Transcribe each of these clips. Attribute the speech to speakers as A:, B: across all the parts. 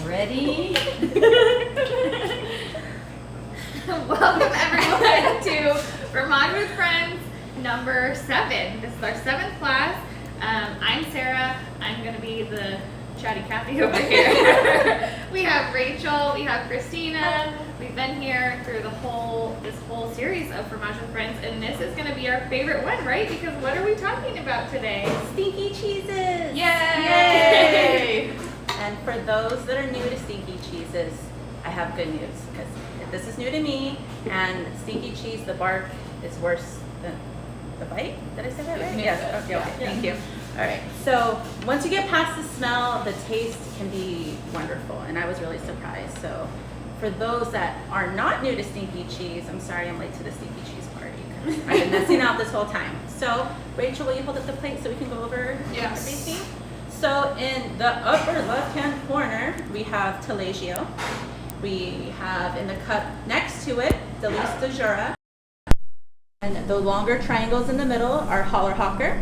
A: Ready?
B: Welcome everyone to Fromage with Friends number 7. This is our 7th class. I'm Sarah. I'm going to be the chatty Kathy over here. We have Rachel. We have Christina. We've been here through this whole series of Fromage with Friends, and this is going to be our favorite one, right? Because what are we talking about today?
A: Stinky cheeses!
B: Yay!
A: And for those that are new to stinky cheeses, I have good news because this is new to me. And stinky cheese, the bark is worse than the bite. Did I say that right? Yes. Okay. Thank you. All right. So once you get past the smell, the taste can be wonderful, and I was really surprised. So for those that are not new to stinky cheese, I'm sorry I'm late to the stinky cheese party because I've been messing out this whole time. So Rachel, will you hold up the plate so we can go over everything? So in the upper left-hand corner, we have Taleggio. We have in the cup next to it, Delice du Jura. And the longer triangles in the middle are Challerhocker.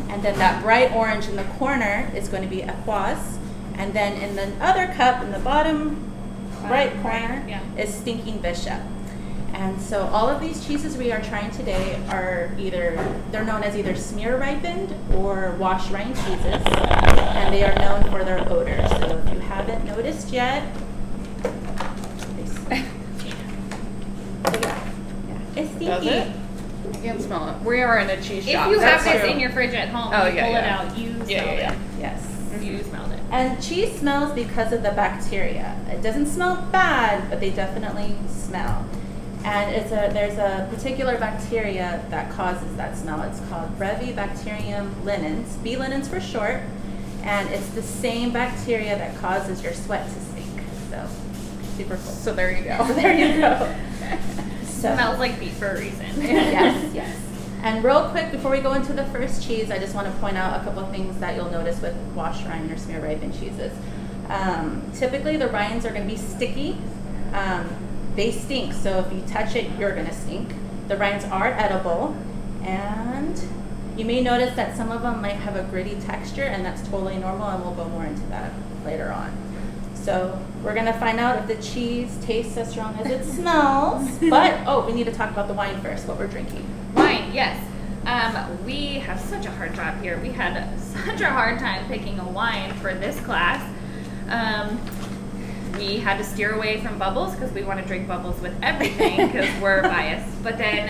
A: And then that bright orange in the corner is going to be Epoisses. And then in the other cup in the bottom right corner is Stinking Bishop. And so all of these cheeses we are trying today are they're known as either smear ripened or wash rind cheeses. And they are known for their odor. So if you haven't noticed yet, it's stinky.
C: Does it? I can't smell it. We are in a cheese shop.
B: If you have
C: That's
B: this in your fridge at home, you pull it out, you smell it.
A: Yes.
B: You smelled it.
A: And cheese smells because of the bacteria. It doesn't smell bad, but they definitely smell. And there's a particular bacteria that causes that smell. It's called Brevibacterium linens, B. linens for short. And it's the same bacteria that causes your sweat to stink. So, super cool.
C: So there you go.
A: So there you go. So,
B: Smells like beef for a reason.
A: yes. And real quick, before we go into the first cheese, I just want to point out a couple of things that you'll notice with wash rind or smear ripened cheeses. Typically, the rinds are going to be sticky. They stink, so if you touch it, you're going to stink. The rinds are edible, and you may notice that some of them might have a gritty texture, and that's totally normal, and we'll go more into that later on. So we're going to find out if the cheese tastes as strong as it smells. But, we need to talk about the wine first, what we're drinking.
B: Wine, yes. We have such a hard job here. We had such a hard time picking a wine for this class. We had to steer away from bubbles because we want to drink bubbles with everything because we're biased. But then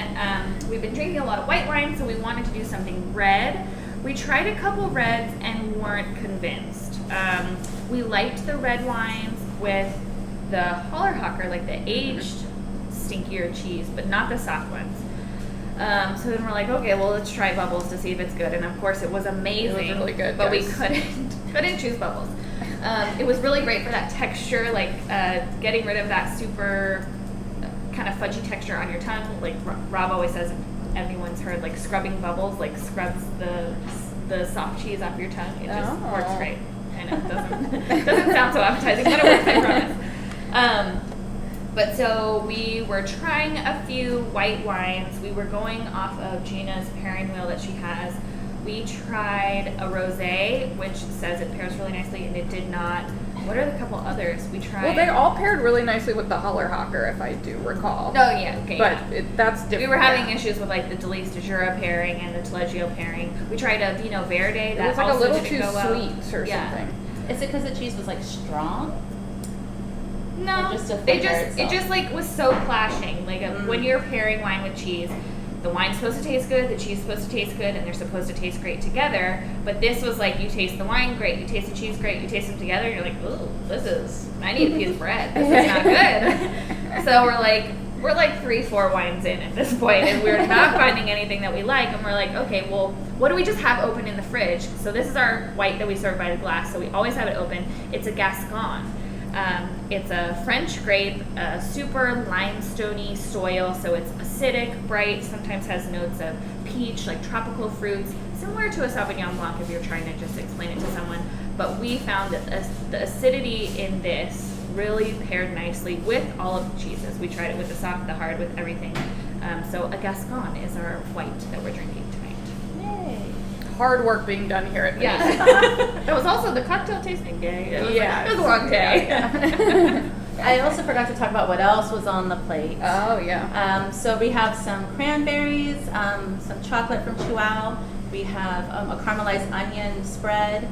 B: we've been drinking a lot of white wine, so we wanted to do something red. We tried a couple reds and weren't convinced. We liked the red wines with the Challerhocker, like the aged stinkier cheese, but not the soft ones. So then we're like, okay, well, let's try bubbles to see if it's good. And of course, it was amazing.
C: It was really good,
B: but
C: guys.
B: we couldn't choose bubbles. It was really great for that texture, like getting rid of that super kind of fudgy texture on your tongue. Like Rob always says, everyone's heard like scrubbing bubbles, like scrubs the soft cheese off your tongue. It just works great. I know it doesn't sound so appetizing, but it works, I promise. But so we were trying a few white wines. We were going off of Gina's pairing wheel that she has. We tried a rosé, which says it pairs really nicely, and it did not. What are the couple others we tried?
C: Well, they all paired really nicely with the Challerhocker, if I do recall.
B: Oh yeah, okay.
C: But that's different.
B: We were having issues with like the Delice du Jura pairing and the Telegio pairing. We tried a Vino Verde.
C: It
B: That
C: was like a
B: also
C: little
B: didn't
C: too
B: go well.
C: sweet or something.
A: Is it because the cheese was like strong?
B: No,
A: Or just the
B: it
A: flavor
B: just
A: itself?
B: like was so clashing. Like when you're pairing wine with cheese, the wine's supposed to taste good, the cheese is supposed to taste good, and they're supposed to taste great together. But this was like you taste the wine great, you taste the cheese great, you taste them together, and you're like, oh, I need a piece of bread. This is not good. So we're like 3-4 wines in at this point, and we're not finding anything that we like. And we're like, okay, well, what do we just have open in the fridge? So this is our white that we serve by the glass, so we always have it open. It's a Gascon. It's a French grape, a super limestoney soil, so it's acidic, bright, sometimes has notes of peach, like tropical fruits, similar to a Sauvignon Blanc if you're trying to just explain it to someone. But we found that the acidity in this really paired nicely with all of the cheeses. We tried it with the soft, the hard, with everything. So a Gascon is our white that we're drinking tonight.
A: Yay.
C: hard work being done here at
B: Yeah.
C: Vegas.
B: That was also the cocktail tasting day. It was,
C: Yeah.
B: it was a long day.
A: I also forgot to talk about what else was on the plate.
C: Oh, yeah.
A: So we have some cranberries, some chocolate from Chihuahua. We have a caramelized onion spread,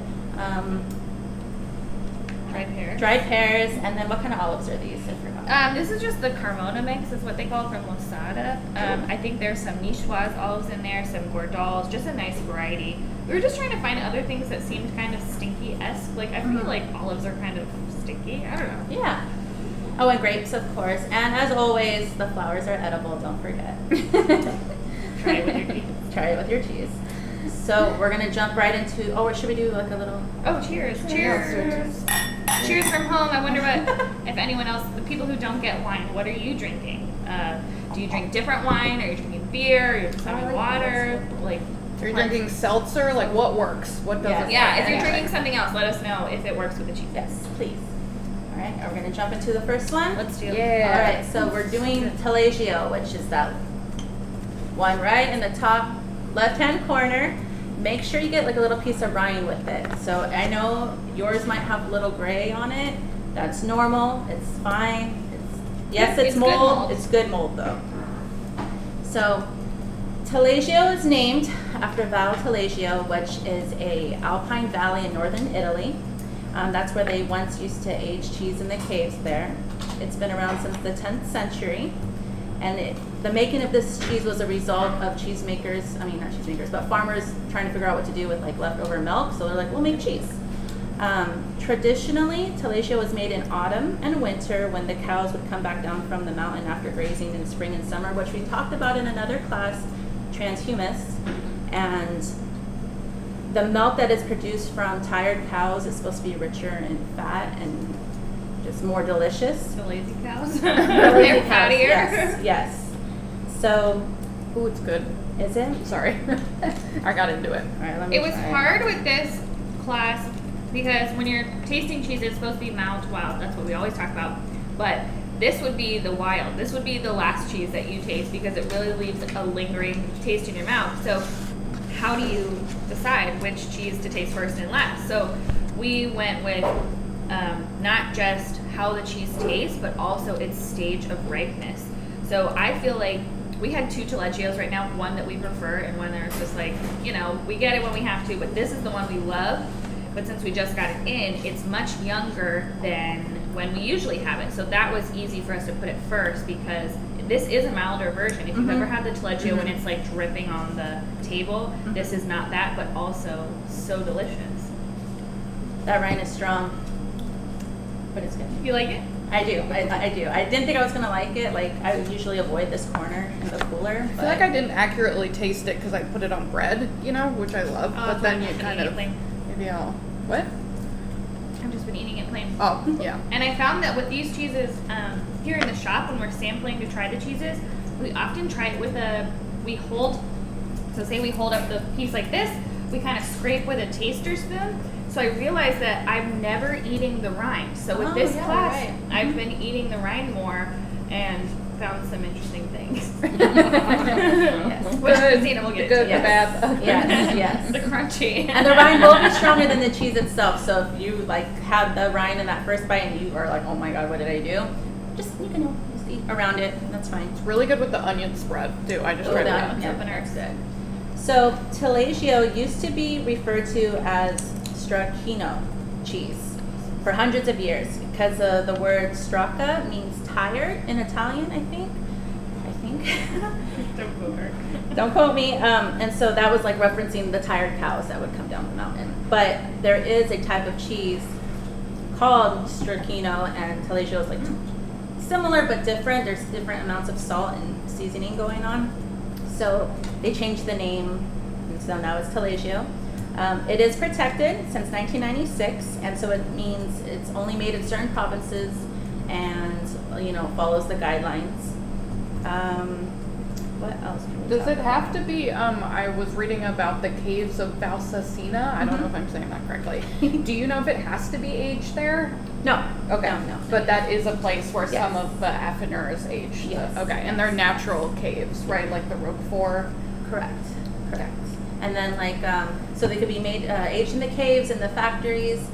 B: Dried pears.
A: and then what kind of olives are these? I forgot.
B: This is just the Carmona mix, is what they call it, from Losada. I think there's some Niçoise olives in there, some Gordals, just a nice variety. We were just trying to find other things that seemed kind of stinky-esque. Like, I feel like olives are kind of stinky. I don't know.
A: Yeah. Oh, and grapes, of course. And as always, the flowers are edible, don't forget.
B: Try it with your cheese.
A: Try it with your cheese. So we're going to jump right into, or should we do like a little?
B: Oh, cheers. Cheers. Cheers from home. I wonder what, if anyone else, the people who don't get wine, what are you drinking? Do you drink different wine? Are you drinking beer? Are you just having water? Like,
C: Are you drinking seltzer? Like, what works? What doesn't?
B: yeah, if
C: work?
B: you're drinking something else, let us know if it works with the cheese.
A: Yes, please. All right, are we going to jump into the first one?
B: Let's do it.
C: Yeah.
A: All right, so we're doing Taleggio, which is that one right in the top left-hand corner. Make sure you get like a little piece of rind with it. So I know yours might have a little gray on it. That's normal. It's fine. Yes, it's
B: It's good
A: mold.
B: mold.
A: It's good mold though. So Taleggio is named after Val Taleggio, which is a alpine valley in northern Italy. That's where they once used to age cheese in the caves there. It's been around since the 10th century. And the making of this cheese was a result of not cheesemakers, but farmers trying to figure out what to do with like leftover milk. So they're like, we'll make cheese. Traditionally, Taleggio was made in autumn and winter when the cows would come back down from the mountain after grazing in spring and summer, which we talked about in another class, transhumus. And the milk that is produced from tired cows is supposed to be richer in fat and just more delicious.
B: The lazy cows.
A: Lazy
B: They're
A: cows,
B: fattier.
A: Yes. So,
C: Ooh, it's good.
A: is it?
C: Sorry. I got into it.
A: All right, let me
B: It was
A: try
B: hard with this class because when you're tasting cheese, it's supposed to be mild to wild. That's what we always talk about. But this would be the wild. This would be the last cheese that you taste because it really leaves a lingering taste in your mouth. So how do you decide which cheese to taste first and last? So we went with not just how the cheese tastes, but also its stage of ripeness. So I feel like we had two Teleggios right now, one that we prefer and one that's just like, we get it when we have to, but this is the one we love. But since we just got it in, it's much younger than when we usually have it. So that was easy for us to put it first because this is a milder version. If you've ever had the Taleggio when it's like dripping on the table, this is not that, but also so delicious.
A: That rind is strong, but it's good.
B: You like it?
A: I do. I do. I didn't think I was gonna like it. Like I would usually avoid this corner in the cooler.
C: I feel like I didn't accurately taste it because I put it on bread, which I love. But then you kind of maybe I'll what?
B: I've just been eating it plain.
C: Oh, yeah.
B: And I found that with these cheeses, here in the shop, when we're sampling to try the cheeses, we often try it with say we hold up the piece like this, we kind of scrape with a taster spoon. So I realized that I'm never eating the rind. So with this class,
A: right.
B: I've been eating the rind more and found some interesting things.
A: Yes.
B: Which Christina will get
C: Good,
B: to.
C: the bad.
A: Yes.
B: The crunchy.
A: And the rind will be stronger than the cheese itself. So if you like had the rind in that first bite and you are like, oh my god, what did I do? Just just eat around it. That's fine.
C: It's really good with the onion spread too. I just tried that.
A: Yeah, that's good. So Taleggio used to be referred to as stracchino cheese for hundreds of years because the word stracca means tired in Italian, I think.
B: Don't quote her.
A: Don't quote me. And so that was like referencing the tired cows that would come down the mountain. But there is a type of cheese called stracchino, and Taleggio is like similar but different. There's different amounts of salt and seasoning going on. So they changed the name, and so now it's Taleggio. It is protected since 1996, and so it means it's only made in certain provinces and, follows the guidelines. What else can we
C: Does
A: talk
C: it
A: about?
C: have to be, I was reading about the caves of Valsacina. I don't know if I'm saying that correctly. Do you know if it has to be aged there?
A: No.
C: Okay.
A: No.
C: But that is a place where
A: Yes.
C: some of the affineurs age.
A: Yes.
C: Okay. And they're natural caves, right? Like the Roquefort.
A: Correct. And then so they could be made, aged in the caves, in the factories.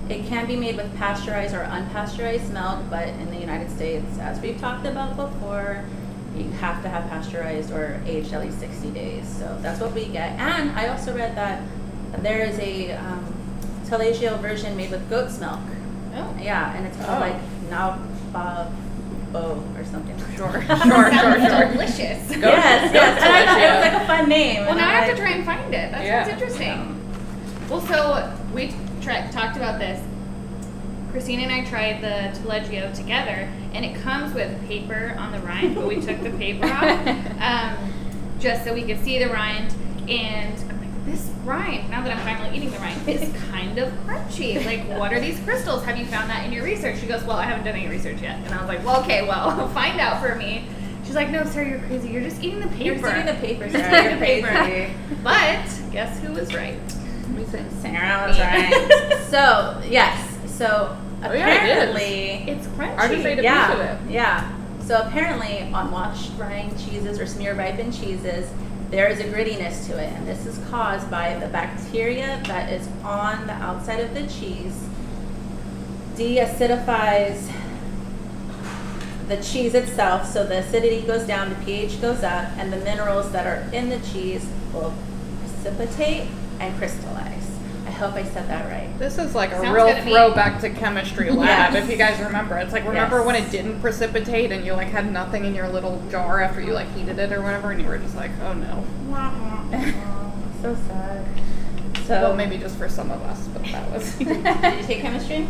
A: It can be made with pasteurized or unpasteurized milk, but in the United States, as we've talked about before, you have to have pasteurized or aged at least 60 days. So that's what we get. And I also read that there is a Taleggio version made with goat's milk.
B: Oh.
A: Yeah, and it's called like Nababo or something.
C: Sure.
B: Delicious.
A: Yes. And I thought it was like a fun name.
B: Well,
A: and
B: now I have
A: like,
B: to try and find it. That sounds interesting. Well, so we talked about this. Christina and I tried the Telegio together, and it comes with paper on the rind, but we took the paper off just so we could see the rind. And I'm like, this rind, now that I'm finally eating the rind, is kind of crunchy. Like, what are these crystals? Have you found that in your research? She goes, well, I haven't done any research yet. And I was like, well, okay, well, find out for me. She's like, no, Sarah, you're crazy. You're just eating the paper.
A: You're just eating the paper,
B: You're just
A: Sarah.
B: eating the
A: You're
B: paper.
A: crazy.
B: But guess who was right?
A: Sarah was right. So, yes. So, apparently,
B: It's crunchy.
C: I just ate a piece of it.
A: Yeah. So apparently, on washed rind cheeses or smear ripened cheeses, there is a grittiness to it, and this is caused by the bacteria that is on the outside of the cheese deacidifies the cheese itself, so the acidity goes down, the pH goes up, and the minerals that are in the cheese will precipitate and crystallize. I hope I said that right.
C: This is like a
B: Sounds
C: real
B: good to me.
C: throwback to chemistry lab,
A: Yes.
C: if you guys remember. It's like, remember
A: Yes.
C: when it didn't precipitate and you like had nothing in your little jar after you like heated it or whatever, and you were just like, oh no.
A: So sad. So
C: Well, maybe just for some of us, but that was.
A: Did you take chemistry?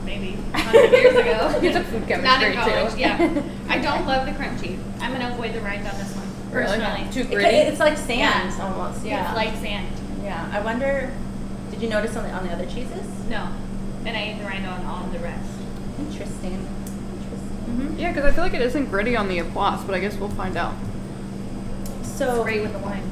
B: Maybe 100 years ago.
C: You took food
B: Not in
C: chemistry
B: college,
C: too.
B: yeah. I don't love the crunchy. I'm gonna avoid the rind on this one.
C: Really?
B: Personally.
C: Too
A: It,
C: gritty?
A: it's like sand almost. Yeah.
B: It's like sand.
A: Yeah. I wonder. Did you notice on the other cheeses?
B: No. And I ate the rind on all the rest.
A: Interesting.
C: Yeah, because I feel like it isn't gritty on the Epoisses, but I guess we'll find out.
A: So
B: It's great with the wine.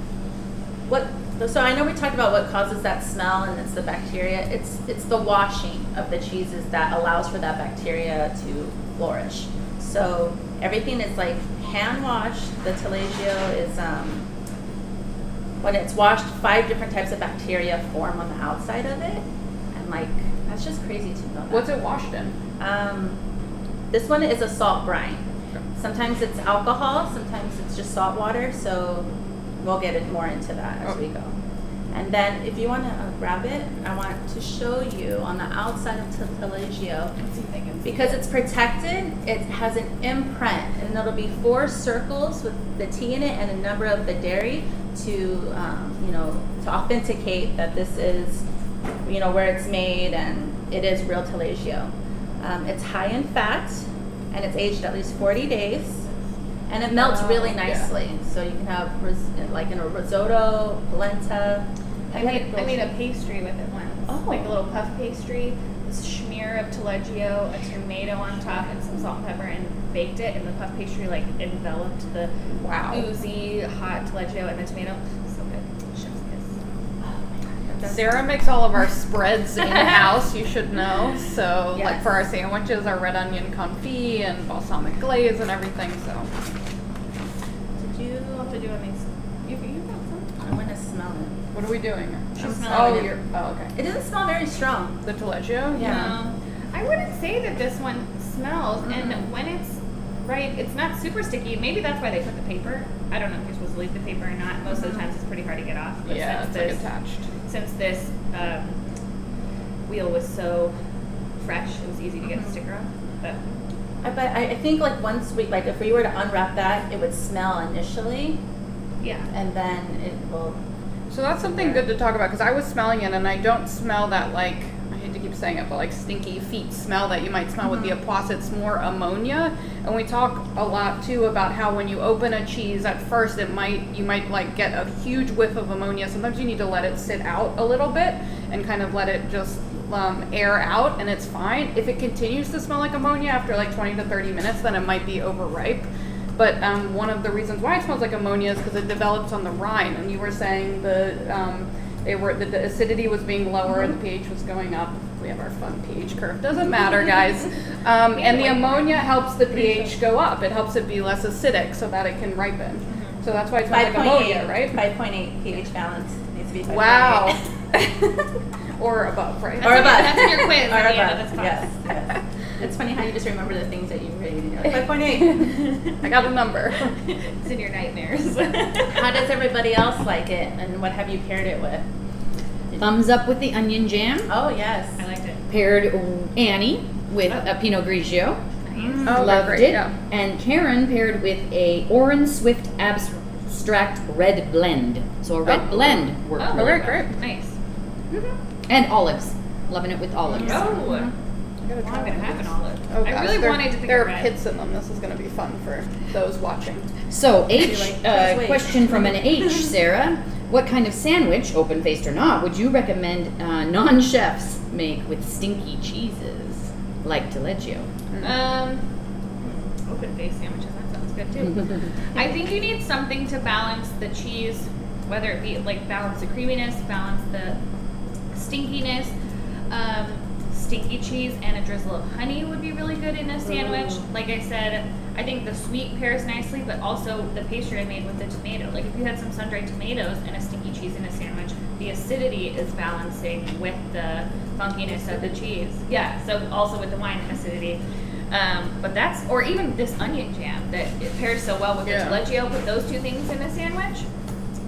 A: So I know we talked about what causes that smell, and it's the bacteria. It's the washing of the cheeses that allows for that bacteria to flourish. So everything is like hand washed. The Telegio is when it's washed, 5 different types of bacteria form on the outside of it, and like that's just crazy to know.
C: What's it washed in?
A: This one is a salt brine. Sometimes it's alcohol, sometimes it's just salt water, so we'll get it more into that as we go. And then if you want to grab it, I want to show you on the outside of Telegio, because it's protected, it has an imprint, and it'll be 4 circles with the T in it and a number of the dairy to to authenticate that this is where it's made and it is real Telegio. It's high in fat, and it's aged at least 40 days, and it melts really nicely. So you can have like in a risotto, polenta.
B: I made a pastry with it once. Like a little puff pastry, this smear of Taleggio, a tomato on top, and some salt and pepper, and baked it. And the puff pastry like enveloped the oozy hot Taleggio and the tomato. So good. Chef's kiss.
A: Oh my God.
C: Sarah makes all of our spreads in-house, you should know. So,
A: Yes.
C: like for our sandwiches, our red onion confit and balsamic glaze and everything, so.
A: Did you?
B: We'll have to do on these. You got some?
A: I'm gonna smell it.
C: What are we doing?
B: She's smelling it.
C: okay.
A: It doesn't smell very strong.
C: The Taleggio?
A: Yeah.
B: No. I wouldn't say that this one smells,
A: Mm-mm.
B: and when it's right, it's not super sticky. Maybe that's why they put the paper. I don't know if you're supposed to leave the paper or not. Most of the times it's pretty hard to get off. But
C: Yeah, it's like attached.
B: Since this wheel was so fresh, it was easy to get the sticker off. But
A: I think like once if we were to unwrap that, it would smell initially,
B: yeah.
A: and then it will.
C: So that's something good to talk about, because I was smelling it and I don't smell that, like, I hate to keep saying it, but like stinky feet smell that you might smell with the Epoisses. It's more ammonia. And we talk a lot too about how when you open a cheese at first, you might like get a huge whiff of ammonia. Sometimes you need to let it sit out a little bit and kind of let it just air out, and it's fine. If it continues to smell like ammonia after like 20 to 30 minutes, then it might be overripe. But one of the reasons why it smells like ammonia is because it develops on the rind. And you were saying the acidity was being lower, the pH was going up. We have our fun pH curve. Doesn't matter, guys. And the ammonia helps the pH go up. It helps it be less acidic so that it can ripen. So that's why it smells like ammonia, right?
A: 5.8 pH balance. Needs to be 5.8.
C: Wow. Or above, right?
A: Or above.
B: That's in your quiz
A: Or
B: at the end
A: above.
B: of this class.
A: Yes. It's funny how you just remember the things that you read and you're like 5.8.
C: I got a number.
B: It's in your nightmares.
A: How does everybody else like it, and what have you paired it with?
D: Thumbs up with the onion jam.
A: Oh yes.
B: I liked it.
D: Paired Annie with a Pinot Grigio.
B: Nice.
C: Oh,
D: Loved
C: great,
D: it.
C: yeah.
D: And Karen paired with a Orange Swift Abstract Red Blend. So a red blend worked
B: Oh,
D: really
C: very
D: well.
C: great.
B: Nice.
D: And olives. Loving it with olives.
B: Oh.
C: I gotta
B: Well,
C: try
B: I'm gonna
C: one
B: have
C: of
B: an
C: these.
B: olive.
C: Oh,
B: I
C: gosh,
B: really
C: there-
B: wanted to pick
C: There
B: a
C: are
B: red.
C: pits in them. This is going to be fun for those watching.
D: So
A: Please wait.
D: question from an H, Sarah. What kind of sandwich, open-faced or not, would you recommend non-chefs make with stinky cheeses like Taleggio?
B: Open face sandwiches. That sounds good too. I think you need something to balance the cheese, whether it be like balance the creaminess, balance the stinkiness. Stinky cheese and a drizzle of honey would be really good in a sandwich. Like I said, I think the sweet pairs nicely, but also the pastry I made with the tomato. Like if you had some sun-dried tomatoes and a stinky cheese in a sandwich, the acidity is balancing with the funkiness of the cheese. Yeah, so also with the wine and acidity. But that's, or even this onion jam that it pairs so well with
C: Yeah.
B: the Telegio. Put those two things in a sandwich.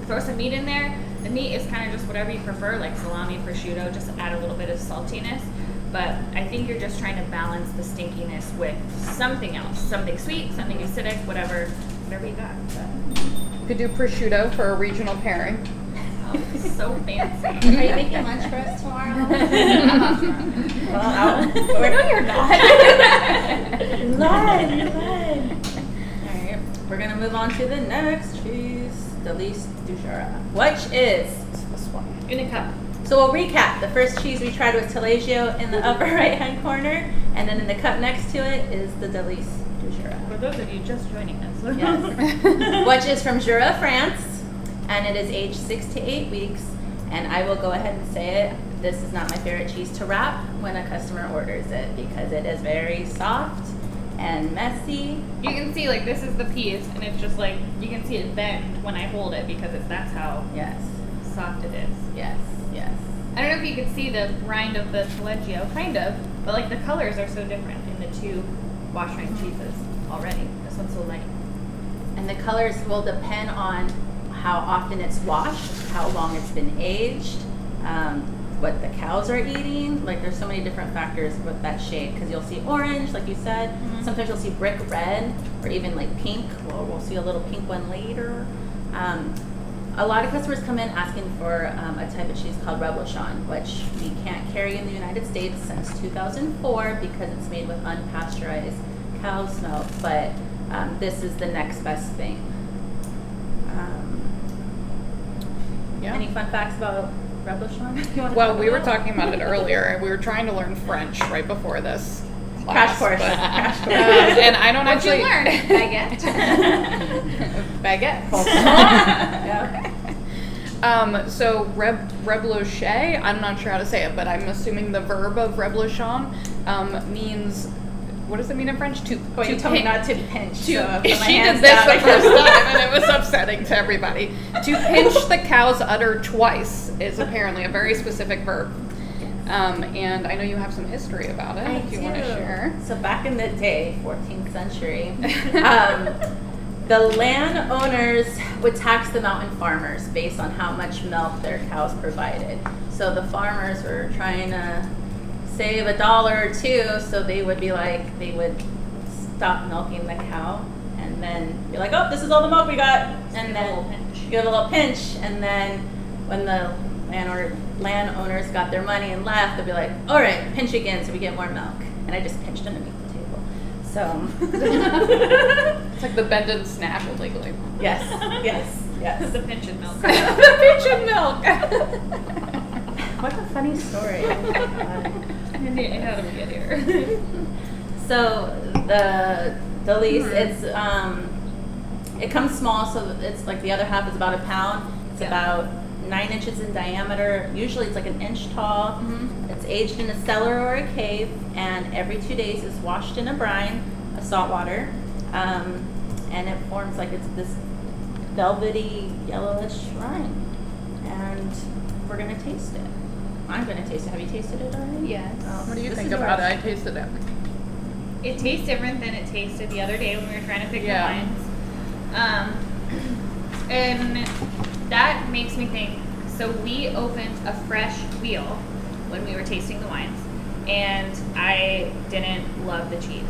B: Throw some meat in there. The meat is kind of just whatever you prefer, like salami, prosciutto, just add a little bit of saltiness. But I think you're just trying to balance the stinkiness with something else. Something sweet, something acidic, whatever you got.
C: You could do prosciutto for a regional pairing.
B: Oh, so fancy.
A: Are you making lunch for us tomorrow? Well, no, you're not. You're lying. You're lying. All right, we're gonna move on to the next cheese, Delice du Jura, which is
C: This one.
B: In a cup.
A: So we'll recap. The first cheese we tried was Taleggio in the upper right-hand corner, and then in the cup next to it is the Delice du Jura.
B: For those of you just joining us.
A: Yes. Which is from Jura, France, and it is aged 6 to 8 weeks. And I will go ahead and say it. This is not my favorite cheese to wrap when a customer orders it because it is very soft and messy.
B: You can see like this is the piece, and it's just like you can see it bend when I hold it because that's how
A: Yes,
B: soft it is.
A: yes, yes.
B: I don't know if you could see the rind of the Taleggio, kind of, but like the colors are so different in the two wash rind cheeses already. This one's so light.
A: And the colors will depend on how often it's washed, how long it's been aged, what the cows are eating. Like there's so many different factors with that shade because you'll see orange, like you said. Sometimes you'll see brick red or even like pink. Well, we'll see a little pink one later. A lot of customers come in asking for a type of cheese called Reblochon, which we can't carry in the United States since 2004 because it's made with unpasteurized cow's milk. But this is the next best thing.
C: Yeah.
A: Any fun facts about Reblochon? You wanna
C: Well,
A: talk
C: we were
A: about?
C: talking about it earlier, and we were trying to learn French right before this
A: Crash
C: class,
A: course.
C: but-
A: Crash course.
C: and I don't
B: What'd you
C: actually
B: learn? Baguette.
C: baguette.
A: Yeah.
C: So reblocher, I'm not sure how to say it, but I'm assuming the verb of reblochon means, what does it mean in French?
A: Well, you told me not to pinch.
C: To,
A: so I put my
C: she
A: hands
C: did this
A: down.
C: the first time and it was upsetting to everybody. To pinch the cow's udder twice is apparently a very specific verb. And I know you have some history about it if you want to share.
A: So back in the day, 14th century, the landowners would tax the mountain farmers based on how much milk their cows provided. So the farmers were trying to save $1 or $2, so they would be like, they would stop milking the cow and then be like, oh, this is all the milk we got, and then give a little pinch, and then when the landowners got their money and left, they'd be like, all right, pinch again so we get more milk. And I just pinched underneath the table. So
C: It's like the bend and snap illegally.
A: yes, yes.
B: The pinch and milk.
C: The pinch and milk.
A: What a funny story. Oh my God.
B: How do we get here?
A: So the Delice, it's it comes small, so it's like the other half is about a pound. It's about 9 inches in diameter. Usually it's like an inch tall. It's aged in a cellar or a cave, and every 2 days is washed in a brine of salt water, and it forms like it's this velvety, yellowish rind. And we're going to taste it. I'm going to taste it. Have you tasted it already?
B: Yes.
C: What do you
A: This
C: think
A: is
C: about
A: yours.
C: it? I tasted it.
B: It tastes different than it tasted the other day when we were trying to pick
C: Yeah.
B: the wines. And that makes me think, so we opened a fresh wheel when we were tasting the wines, and I didn't love the cheese.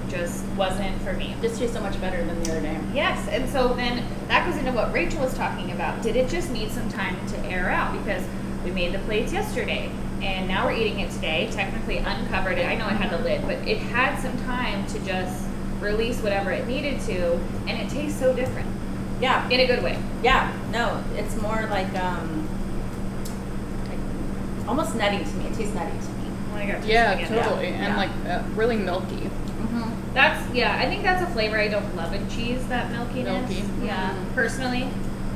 B: Just wasn't for me.
A: This tastes so much better than the other day.
B: Yes, and so then that goes into what Rachel was talking about. Did it just need some time to air out? Because we made the plates yesterday, and now we're eating it today, technically uncovered it. I know it had the lid, but it had some time to just release whatever it needed to, and it tastes so different.
A: Yeah.
B: In a good way.
A: Yeah. No, it's more like almost nutty to me. It tastes nutty to me.
B: Oh my gosh.
C: Yeah,
B: again.
C: totally.
A: Yeah.
C: And like really milky.
A: Mm-hmm.
B: I think that's a flavor I don't love in cheese, that milkiness.
C: Milky.
B: Yeah, personally.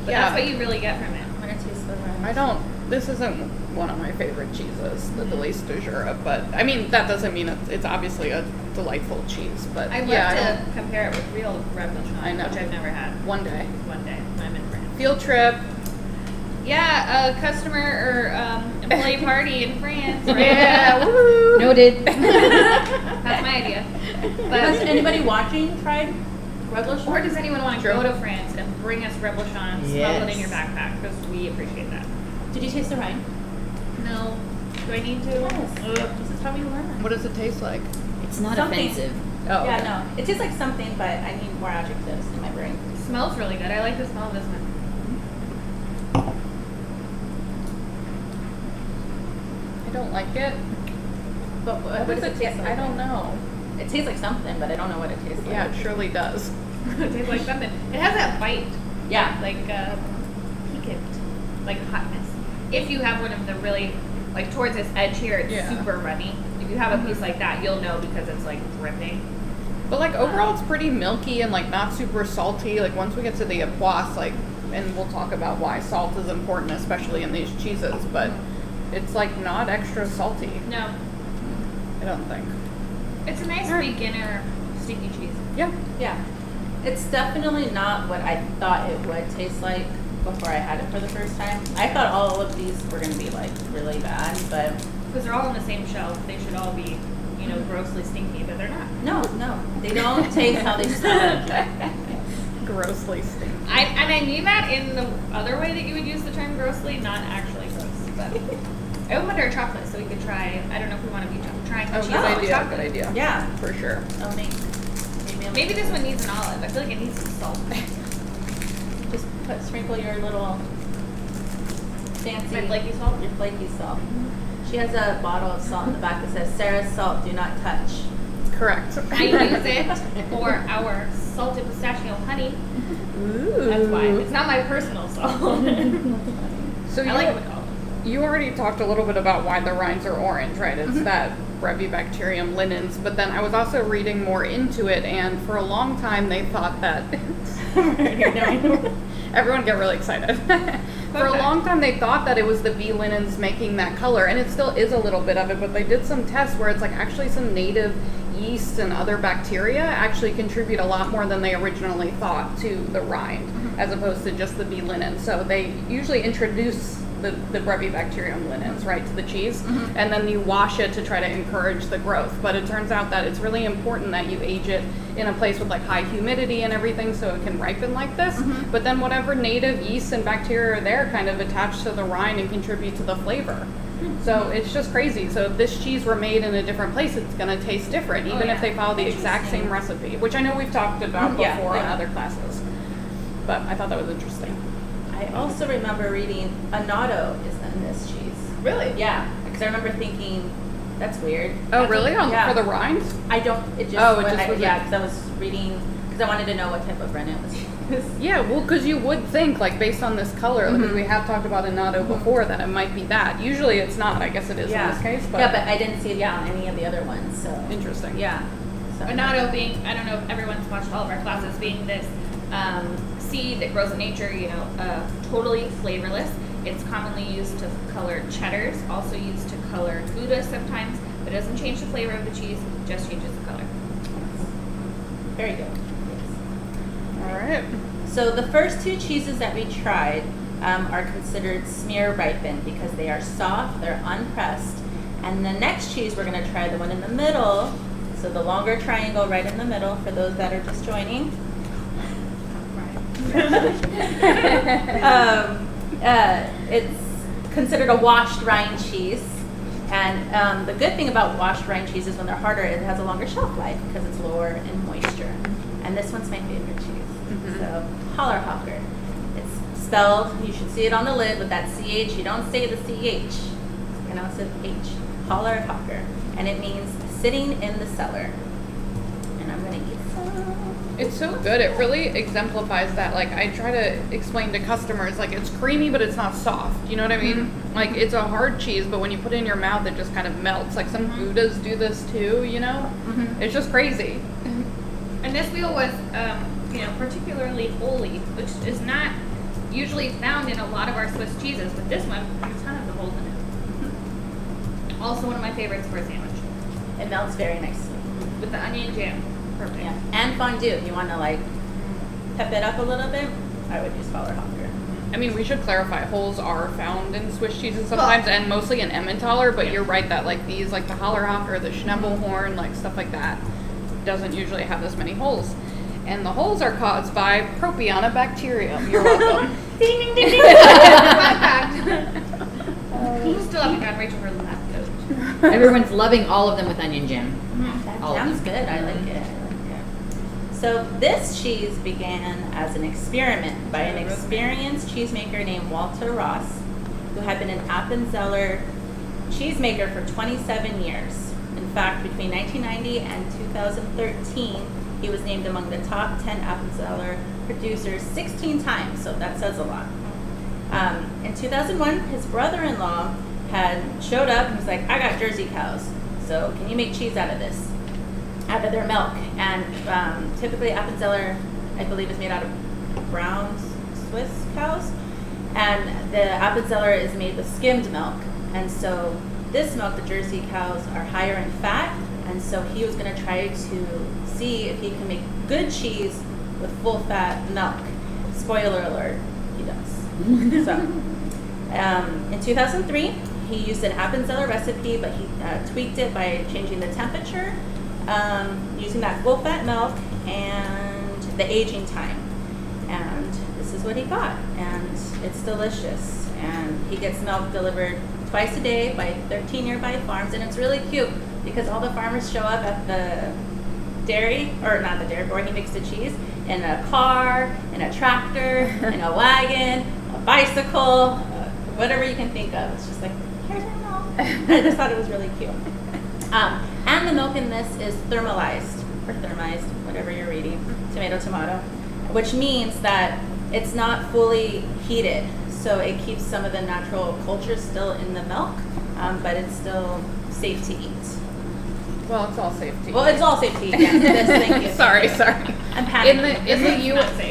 B: But
C: Yeah.
B: that's what you really get from it.
A: I'm going to taste the rind.
C: I don't. This isn't one of my favorite cheeses, the Delice du Jura, but I mean that doesn't mean it's obviously a delightful cheese. But
B: I'd
C: yeah, I
B: love
C: don't-
B: to compare it with real Revolution,
C: I know.
B: which I've never had.
C: one day
B: One day, I'm in France.
C: field trip.
B: Yeah, a customer or employee party in France. Right?
C: Yeah, woo!
D: Noted.
B: That's my idea.
A: Has
B: But
A: anybody watching tried Revolution?
B: or does anyone want to
C: True.
B: go to France and bring us Revolution and smuggle it in your backpack? Because we appreciate that.
A: Did you taste the rind?
B: No. Do I need to?
A: Yes.
B: Ugh.
A: This is how we learn.
C: What does it taste like?
D: It's not
A: Something.
D: offensive.
C: Oh,
A: Yeah,
C: okay.
A: no. It tastes like something, but I need more adjectives in my brain.
B: Smells really good. I like the smell of this one.
C: I don't like it.
A: But what does it taste like?
C: I don't know.
A: It tastes like something, but I don't know what it tastes like.
C: Yeah, it surely does.
B: It tastes like something. It has that bite,
A: Yeah.
B: like piquant, like hotness. If you have one of the really, like towards this edge here, it's
C: Yeah.
B: super runny. If you have a piece like that, you'll know because it's like dripping.
C: But like overall, it's pretty milky and like not super salty. Like once we get to the Epoisses, like, and we'll talk about why salt is important, especially in these cheeses. But it's like not extra salty.
B: No,
C: I don't think.
B: it's a nice beginner stinky cheese.
C: Yeah.
A: Yeah. It's definitely not what I thought it would taste like before I had it for the first time. I thought all of these were going to be like really bad, but
B: Because they're all on the same shelf, they should all be, grossly stinky, but they're not.
A: no. They don't taste how they smell.
C: Grossly stinky.
B: I knew that in the other way that you would use the term grossly, not actually gross. But I opened our chocolate so we could try. I don't know if we want to be trying the
C: Oh,
B: cheese
C: good
B: with
C: idea.
B: chocolate.
C: Good idea.
A: Yeah.
C: For sure.
B: Maybe this one needs an olive. I feel like it needs some salt.
A: Just sprinkle your little fancy
B: My flaky salt?
A: Your flaky salt. She has a bottle of salt in the back that says Sarah's salt, do not touch.
C: Correct.
B: I use it for our salted pistachio honey.
C: Ooh.
B: That's why. It's not my personal salt.
C: So
B: I like it with olive.
C: You already talked a little bit about why the rinds are orange, right? It's that Brevibacterium linens. But then I was also reading more into it, and for a long time they thought that everyone get really excited. For a
B: Okay.
C: long time they thought that it was the bee linens making that color, and it still is a little bit of it, but they did some tests where it's like actually some native yeasts and other bacteria actually contribute a lot more than they originally thought to the rind, as opposed to just the bee linen. So they usually introduce the Brevibacterium linens, right, to the cheese, and then you wash it to try to encourage the growth. But it turns out that it's really important that you age it in a place with like high humidity and everything so it can ripen like this. But then whatever native yeasts and bacteria are there kind of attach to the rind and contribute to the flavor. So it's just crazy. So if this cheese were made in a different place, it's going to taste different, even if they follow the exact same recipe, which I know we've talked about
A: Yeah,
C: before in
A: yeah.
C: other classes. But I thought that was interesting.
A: I also remember reading annatto is in this cheese.
B: Really?
A: Yeah, because I remember thinking, that's weird.
C: Oh, really?
A: Yeah.
C: For the rinds?
A: I don't, it just,
C: Oh, it just was
A: yeah, because I was reading, because I wanted to know what type of rennet was used.
C: Yeah, well, because you would think, like, based on this color, because we have talked about annatto before, that it might be that. Usually it's not. I guess it is in this case, but,
A: Yeah, but I didn't see it on any of the other ones, so.
C: interesting.
A: Yeah. So.
B: Annatto being, I don't know if everyone's watched all of our classes, being this seed that grows in nature, totally flavorless. It's commonly used to color cheddars, also used to color Gouda sometimes, but it doesn't change the flavor of the cheese, it just changes the color.
A: Very good.
C: All right.
A: So the first two cheeses that we tried are considered smear ripened because they are soft, they're unpressed. And the next cheese we're going to try, the one in the middle, so the longer triangle right in the middle for those that are just joining. It's considered a washed rind cheese. And the good thing about washed rind cheese is when they're harder, it has a longer shelf life because it's lower in moisture. And this one's my favorite cheese. So, Challerhocker. It's spelled, you should see it on the lid with that CH. You don't say the CH. It's pronounced as H. Challerhocker. And it means sitting in the cellar. And I'm going to eat some.
C: It's so good. It really exemplifies that. Like, I try to explain to customers, like, it's creamy, but it's not soft. You know what I mean? Like, it's a hard cheese, but when you put it in your mouth, it just kind of melts. Like, some Goudas do this too, you know? It's just crazy.
B: And this wheel was, particularly holy, which is not usually found in a lot of our Swiss cheeses, but this one has a ton of the holes in it. Also one of my favorites for a sandwich.
A: It melts very nicely.
B: With the onion jam. Perfect.
A: Yeah. And fondue. If you want to, like, pep it up a little bit, I would use Challerhocker.
C: I mean, we should clarify, holes are found in Swiss cheeses sometimes, and mostly in Emmentaler, but you're right that, like, these, like the Challerhocker, the Schnebelhorn, like, stuff like that, doesn't usually have this many holes. And the holes are caused by Propionibacterium. You're welcome.
B: Ding, ding, ding, ding. Fun fact. Still haven't gotten Rachel her left note.
D: Everyone's loving all of them with onion jam.
A: That
D: All of
A: sounds
D: them.
A: good. I like it. So this cheese began as an experiment by an experienced cheesemaker named Walter Ross, who had been an Appenzeller cheesemaker for 27 years. In fact, between 1990 and 2013, he was named among the top 10 Appenzeller producers 16 times, so that says a lot. In 2001, his brother-in-law had showed up and was like, I got Jersey cows, so can you make cheese out of this? Out of their milk. And typically Appenzeller, I believe, is made out of brown Swiss cows. And the Appenzeller is made with skimmed milk. And so this milk, the Jersey cows, are higher in fat. And so he was going to try to see if he can make good cheese with full fat milk. Spoiler alert, he does. So in 2003, he used an Appenzeller recipe, but he tweaked it by changing the temperature, using that full fat milk, and the aging time. And this is what he got, and it's delicious. And he gets milk delivered twice a day by 13 nearby farms, and it's really cute because all the farmers show up at the dairy, or not the dairy, where he makes the cheese, in a car, in a tractor, in a wagon, a bicycle, whatever you can think of. It's just like, here's my milk. I just thought it was really cute. And the milk in this is thermalized, or thermized, whatever you're reading, tomato, which means that it's not fully heated. So it keeps some of the natural culture still in the milk, but it's still safe to eat.
C: Well, it's all safe to eat.
A: Well, it's all safe to eat, yes. Thank you.
C: Sorry.
A: I'm panicking.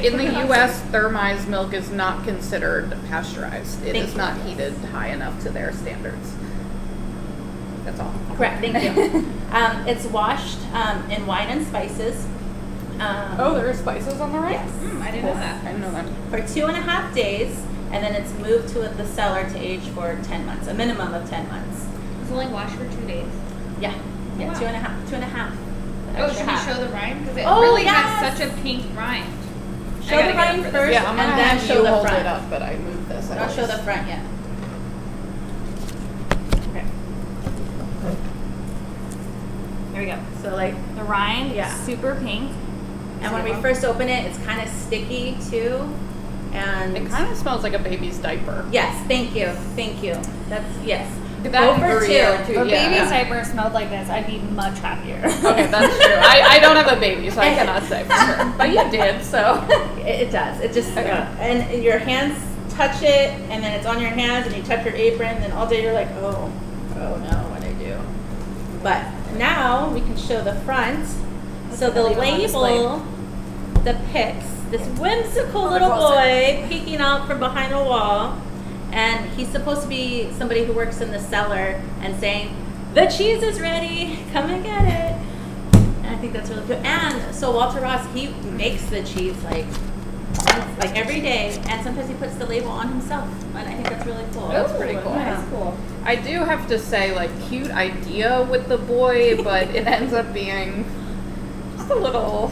C: In the U.S., thermized milk is not considered pasteurized. It is not heated high enough to their standards. That's all.
A: Correct, thank you. It's washed in wine and spices.
C: Oh, there are spices on the right?
A: Yes.
B: I didn't know that.
C: I didn't know that.
A: For 2.5 days, and then it's moved to the cellar to age for 10 months, a minimum of 10 months.
B: It's only washed for 2 days.
A: Yeah,
B: Wow.
A: 2.5.
B: Oh, should we show the rind? Because it
A: Oh,
B: really
A: yes.
B: has such a pink rind.
A: Show the rind first,
C: Yeah, I'm gonna
A: and then
C: have
A: show
C: you
A: the
C: hold
A: front.
C: it up, but I moved this.
A: Don't show the front yet. Okay.
B: There we go.
A: So like,
B: The rind,
A: Yeah.
B: super pink.
A: and when we first open it, it's kind of sticky too. And
C: It kind of smells like a baby's diaper.
A: yes, thank you. That's yes.
C: That
A: Go for
C: Gruyere,
A: two.
C: too.
B: If a
C: Yeah.
B: baby's diaper smelled like this, I'd be much happier.
C: Okay, that's true. I don't have a baby, so I cannot say for sure. But you did, so.
A: It does. It just
C: Okay.
A: and your hands touch it, and then it's on your hands, and you touch your apron, and then all day you're like, oh no, what I do. But now we can show the front. So the label depicts this whimsical little boy peeking out from behind a wall, and he's supposed to be somebody who works in the cellar and saying, "The cheese is ready. Come and get it." And I think that's really cool. And so Walter Ross, he makes the cheese like like every day, and sometimes he puts the label on himself, and I think that's really cool.
C: That's pretty cool.
B: That's cool.
C: I do have to say, like, cute idea with the boy, but it ends up being just a little,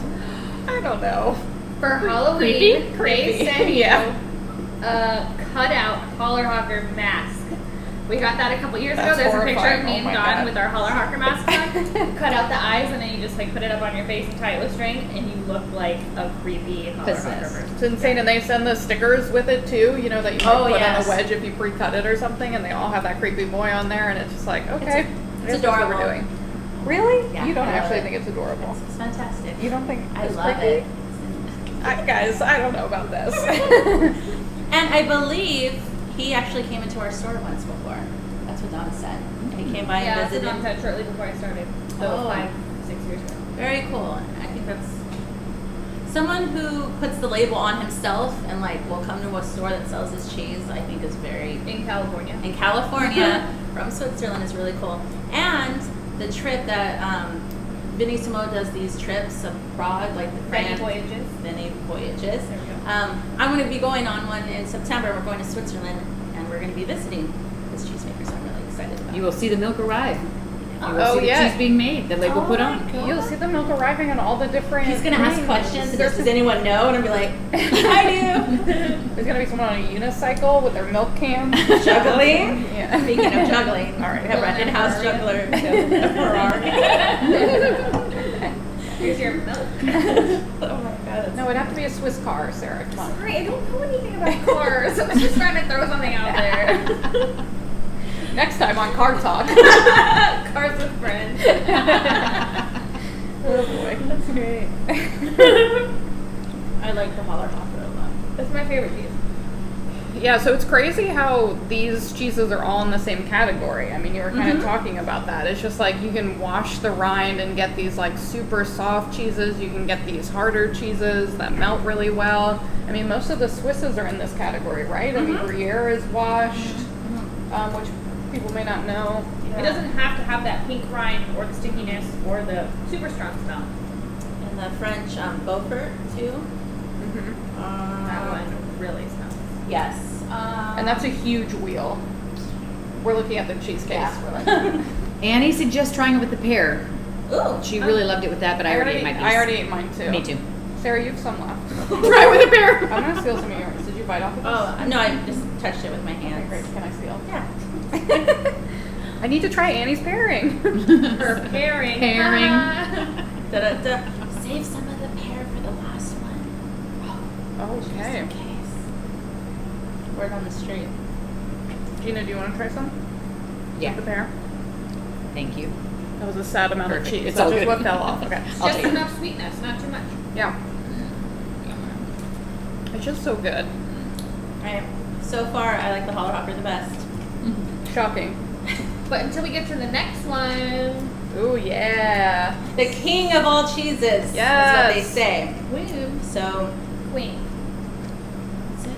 C: I don't know.
B: For Halloween,
C: Creepy.
B: they sent you
C: Yeah.
B: a cutout Challerhocker mask. We got that a couple years ago.
C: That's
B: There's a picture of
C: horrifying.
B: me
C: Oh
B: and
C: my
B: Dawn
C: God.
B: with our Challerhocker masks on. Cut out the eyes, and then you just like put it up on your face and tie it with string, and you look like a creepy Challerhocker
D: Possessed.
B: person.
C: It's insane, and they send the stickers with it too, you know, that you
A: Oh,
C: can put
A: yes.
C: on a wedge if you pre-cut it or something, and they all have that creepy boy on there, and it's just like, okay,
A: It's
C: this is what we're
A: adorable.
C: doing. Really?
A: Yeah,
C: You don't
A: I love
C: actually
A: it.
C: think it's adorable?
A: It's fantastic.
C: You don't think
A: I
C: it's
A: love
C: creepy?
A: it.
C: Guys, I don't know about this.
A: And I believe he actually came into our store once before. That's what Donna said. He came by
B: Yeah,
A: and
B: that's what
A: visited.
B: Dawn said shortly before I started. So
A: Oh.
B: 5-6 years ago.
A: Very cool. I think that's someone who puts the label on himself and like will come to a store that sells his cheese. I think is very
B: In California.
A: in California from Switzerland is really cool. And the trip that Benissimo does these trips abroad, like the
B: Many
A: France,
B: voyages.
A: many voyages.
B: There we go.
A: I'm going to be going on one in September. We're going to Switzerland and we're going to be visiting this cheesemaker, so I'm really excited about
D: You will see the milk arrive. You will
C: Oh,
D: see the
C: yeah.
D: cheese being made, the label
A: Oh
D: put
A: my
D: on.
A: God.
C: You'll see the milk arriving on all the different.
A: He's going to ask
C: things.
A: questions and does anyone know? And I'll be like, I do.
C: There's gonna be someone on a unicycle with their milk can.
A: Juggling.
C: Yeah.
A: Speaking of juggling,
C: All right.
A: we have our in-house juggler, Ferrari.
B: Here's your milk.
A: Oh my god.
C: No, it'd have to be a Swiss car, Sarah. Come on.
B: Sorry, I don't know anything about cars. I was just trying to throw something out there.
C: Next time on Car Talk.
B: Cars with friends.
C: Oh boy.
A: That's great. I like the Challerhocker a lot.
B: That's my favorite cheese.
C: Yeah, so it's crazy how these cheeses are all in the same category. I mean, you were kind of talking about that. It's just like you can wash the rind and get these like super soft cheeses. You can get these harder cheeses that melt really well. I mean, most of the Swisses are in this category, right? I mean, Gruyere is washed, which people may not know.
B: It doesn't have to have that pink rind or the stickiness or the super strong smell.
A: And the French Beaufort too.
B: That one really smells.
A: Yes.
C: And that's a huge wheel. We're looking at the cheesecake.
A: Yeah.
D: Annie suggests trying it with the pear.
A: Ooh.
D: She really loved it with that, but I already ate my piece.
C: I already ate mine too.
D: Me too.
C: Sarah, you have some left.
D: Try it with a pear.
C: I'm gonna steal some of yours. Did you bite off of this?
A: Oh no, I just touched it with my
C: Okay,
A: hands.
C: great. Can I steal?
A: Yeah.
C: I need to try Annie's pairing.
B: Her pairing.
D: Pairing.
A: Da-da-da. Save some of the pear for the last one. Just
C: Okay.
A: in case. Word on the street.
C: Gina, do you want to try some?
D: Yeah.
C: The pear?
D: Thank you.
C: That was a sad amount
D: Perfect.
C: of cheese.
D: It's
C: That's
D: all
C: just
D: good.
C: what fell off. Okay.
D: I'll
B: Just
D: take it.
B: enough sweetness, not too much.
C: Yeah. It's just so good.
A: Alright. So far, I like the Challerhocker the best.
C: Shocking.
B: But until we get to the next one,
C: Ooh, yeah.
A: The king of all cheeses.
C: Yes.
A: Is what they say.
B: Queen.
A: So,
B: Queen.
A: what's it?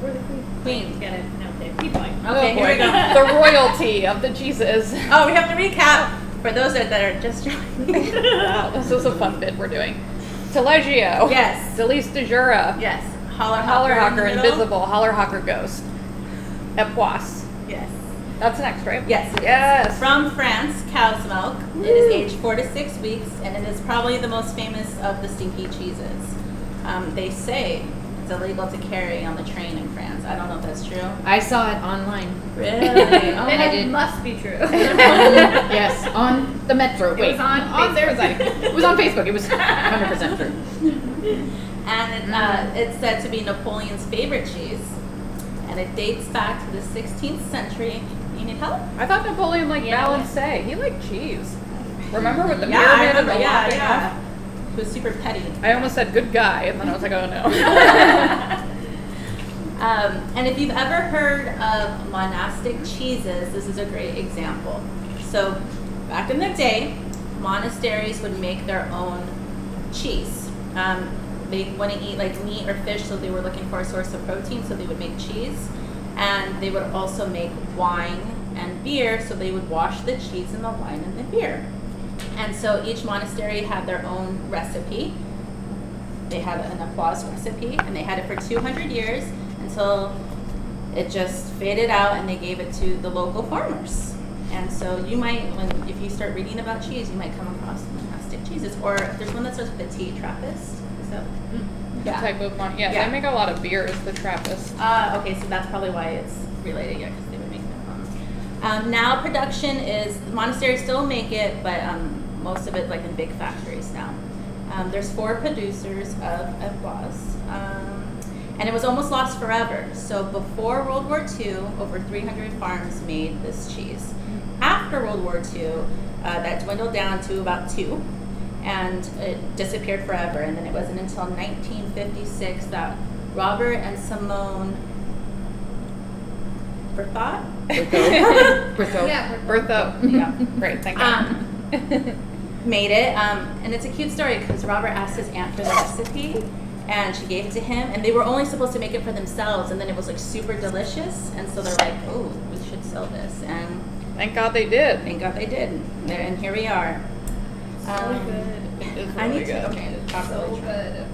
B: We're the queen.
A: Queen.
B: Get it? No, okay. Keep going.
A: Okay,
C: Oh,
A: here we
C: boy.
A: go.
C: The royalty of the cheeses.
A: Oh, we have to recap for those that are just joining.
C: Wow, this is a fun bit we're doing. Taleggio.
A: Yes.
C: Delice du Jura.
A: Yes.
C: Challerhocker,
A: in the middle.
C: invisible. Challerhocker ghost. Epoisses.
A: Yes.
C: That's next, right?
A: Yes. it is.
C: Yes.
A: From France, cow's milk. It is aged 4 to 6 weeks, and it is probably the most famous of the stinky cheeses. They say it's illegal to carry on the train in France. I don't know if that's true.
D: I saw it online.
A: Really?
B: Then
D: I
B: it
D: did.
B: must be true.
D: Yes, on the metro.
B: It
D: Wait,
B: was on
D: their
B: Facebook.
D: site. It was on Facebook. It was 100% true.
A: And it's said to be Napoleon's favorite cheese. And it dates back to the 16th century. You need help?
C: I thought Napoleon liked
B: Yeah.
C: balancé. He liked cheese. Remember with the
A: Yeah, I
C: pyramid and
A: remember.
C: the
A: Yeah,
C: lopping
A: yeah.
C: off?
A: He was super petty.
C: I almost said good guy, and then I was like, oh no.
A: And if you've ever heard of monastic cheeses, this is a great example. So back in the day, monasteries would make their own cheese. They wouldn't eat like meat or fish, so they were looking for a source of protein, so they would make cheese. And they would also make wine and beer, so they would wash the cheese in the wine and the beer. And so each monastery had their own recipe. they had an Epoisses recipe, and they had it for 200 years until it just faded out, and they gave it to the local farmers. And so you might, if you start reading about cheese, you might come across monastic cheeses. Or there's one that starts with the T, Trappist. Is that? Yeah.
C: Type of one. Yeah,
A: Yeah.
C: they make a lot of beers, the Trappist.
A: Okay, so that's probably why it's related, yeah, because they would make them. Now production is, monasteries still make it, but most of it like in big factories now. There's 4 producers of Epoisses, and it was almost lost forever. So before World War II, over 300 farms made this cheese. After World War II, that dwindled down to about 2. And it disappeared forever. And then it wasn't until 1956 that Robert and Simone Berthaud?
D: Berthaud.
B: Yeah.
C: Bertha.
A: Yeah.
C: Great, thank you.
A: Made it. And it's a cute story because Robert asked his aunt for the recipe and she gave it to him. And they were only supposed to make it for themselves. And then it was like super delicious. And so they're like, oh, we should sell this. And
C: Thank God they did.
A: thank God they did. And here we are.
B: So good.
C: It's
A: I
C: really
A: need
C: good.
A: to. Okay,
B: So
A: chocolate.
B: good.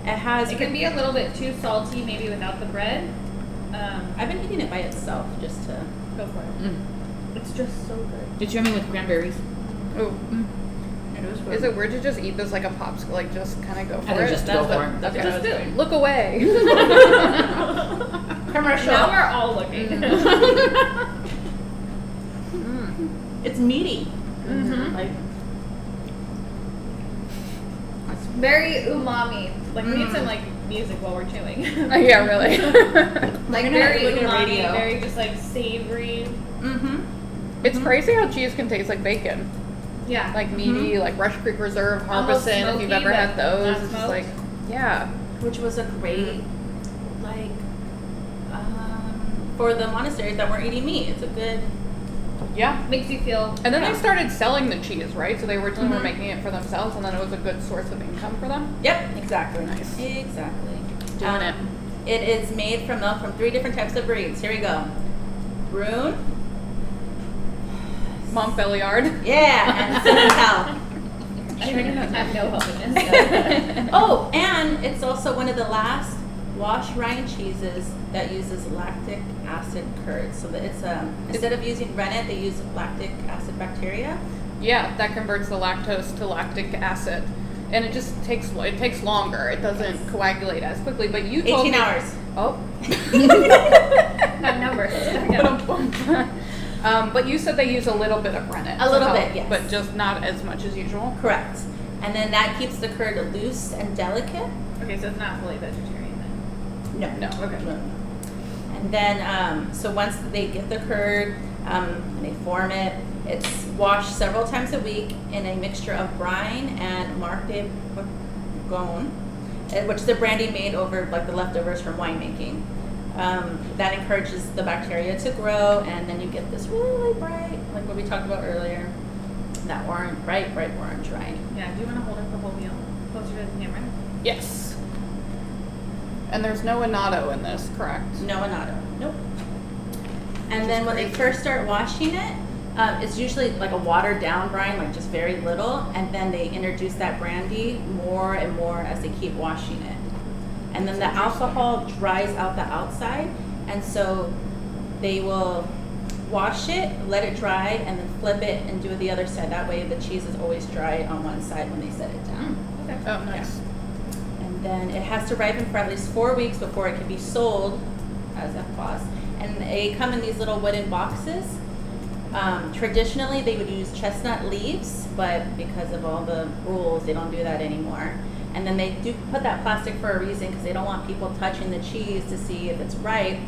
A: It has.
B: It can be a little bit too salty, maybe without the bread.
A: I've been eating it by itself just to.
B: Go for it.
D: Mm.
B: It's just so good.
D: Did you have me with cranberries?
C: Ooh.
A: It was
C: Is it weird to just eat this like a popsicle? Like just kind of go for
D: I think
C: it?
D: just
A: That's
D: go for
A: what-
D: it.
A: that's
C: Okay.
A: what I was doing.
C: Look away.
A: Commercial.
B: Now we're all looking.
A: It's meaty.
B: Mhm.
A: Like
B: Very umami. Like we need some like music while we're chewing.
C: Yeah, really.
B: Like
A: We're gonna have
B: very
A: to look at a
B: umami,
A: radio.
B: very just like savory.
C: It's crazy how cheese can taste like bacon.
B: Yeah.
C: Like meaty, like Rush Creek Reserve,
B: Almost
C: Harbison, if you've
B: smoky,
C: ever
B: but
C: had those.
B: not
C: It's just
B: smoked.
C: like, yeah.
A: which was a great like for the monasteries that weren't eating meat. It's a good.
C: Yeah.
B: Makes you feel.
C: And then
A: Yeah.
C: they started selling the cheese, right? So they originally were
A: Mhm.
C: making it for themselves, and then it was a good source of income for them.
A: Yep, exactly.
C: Nice.
A: Exactly.
C: Doing it.
A: It is made from milk from 3 different types of breeds. Here we go. Brune.
C: Montbéliard.
A: Yeah, and Simmental.
B: I have no hope in this.
A: Oh, and it's also one of the last wash rind cheeses that uses lactic acid curd. So that it's instead of using rennet, they use lactic acid bacteria.
C: Yeah, that converts the lactose to lactic acid. And it just takes longer. It doesn't coagulate as quickly. But you told
A: 18
C: me,
A: hours.
C: Oh.
B: Have numbers.
C: But you said they use a little bit of rennet.
A: A
C: to
A: little
C: help,
A: bit, yes.
C: But just not as much as usual.
A: Correct. And then that keeps the curd loose and delicate.
B: Okay, so it's not fully vegetarian then.
A: No.
C: No, okay.
A: And then, so once they get the curd, and they form it, it's washed several times a week in a mixture of brine and marc de Bourgogne, which is a brandy made over like the leftovers from winemaking. That encourages the bacteria to grow, and then you get this really bright, like what we talked about earlier, that orange, bright orange rind.
B: Yeah, do you want to hold up the whole wheel closer to the camera?
C: Yes. And there's no annatto in this, correct?
A: No annatto. Nope. And then when they first start washing it, it's usually like a watered down brine, like just very little, and then they introduce that brandy more and more as they keep washing it. And then the alcohol dries out the outside, and so they will wash it, let it dry, and then flip it and do it the other side. That way the cheese is always dry on one side when they set it down.
B: Okay.
C: Oh, nice.
A: And then it has to ripen for at least 4 weeks before it can be sold as Epoisses. And they come in these little wooden boxes. Traditionally, they would use chestnut leaves, but because of all the rules, they don't do that anymore. And then they do put that plastic for a reason, because they don't want people touching the cheese to see if it's ripe.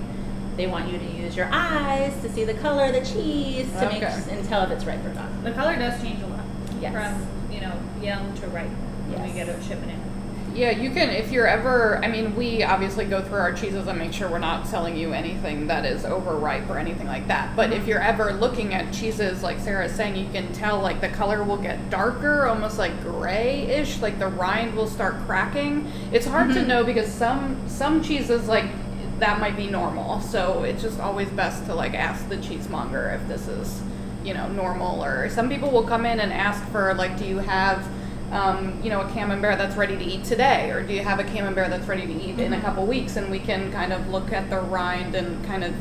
A: They want you to use your eyes to see the color of the cheese to make and tell if it's ripe or not.
B: The color does change a lot.
A: Yes.
B: From, young to ripe when we
A: Yes.
B: get it shipping in.
C: Yeah, you can, if you're ever, I mean, we obviously go through our cheeses and make sure we're not selling you anything that is overripe or anything like that. But if you're ever looking at cheeses, like Sarah's saying, you can tell like the color will get darker, almost like grayish, like the rind will start cracking. It's hard to know because some cheeses, like, that might be normal. So it's just always best to like ask the cheesemonger if this is, normal. Or some people will come in and ask for like, do you have a camembert that's ready to eat today, or do you have a camembert that's ready to eat in a couple weeks? And we can kind of look at the rind and kind of,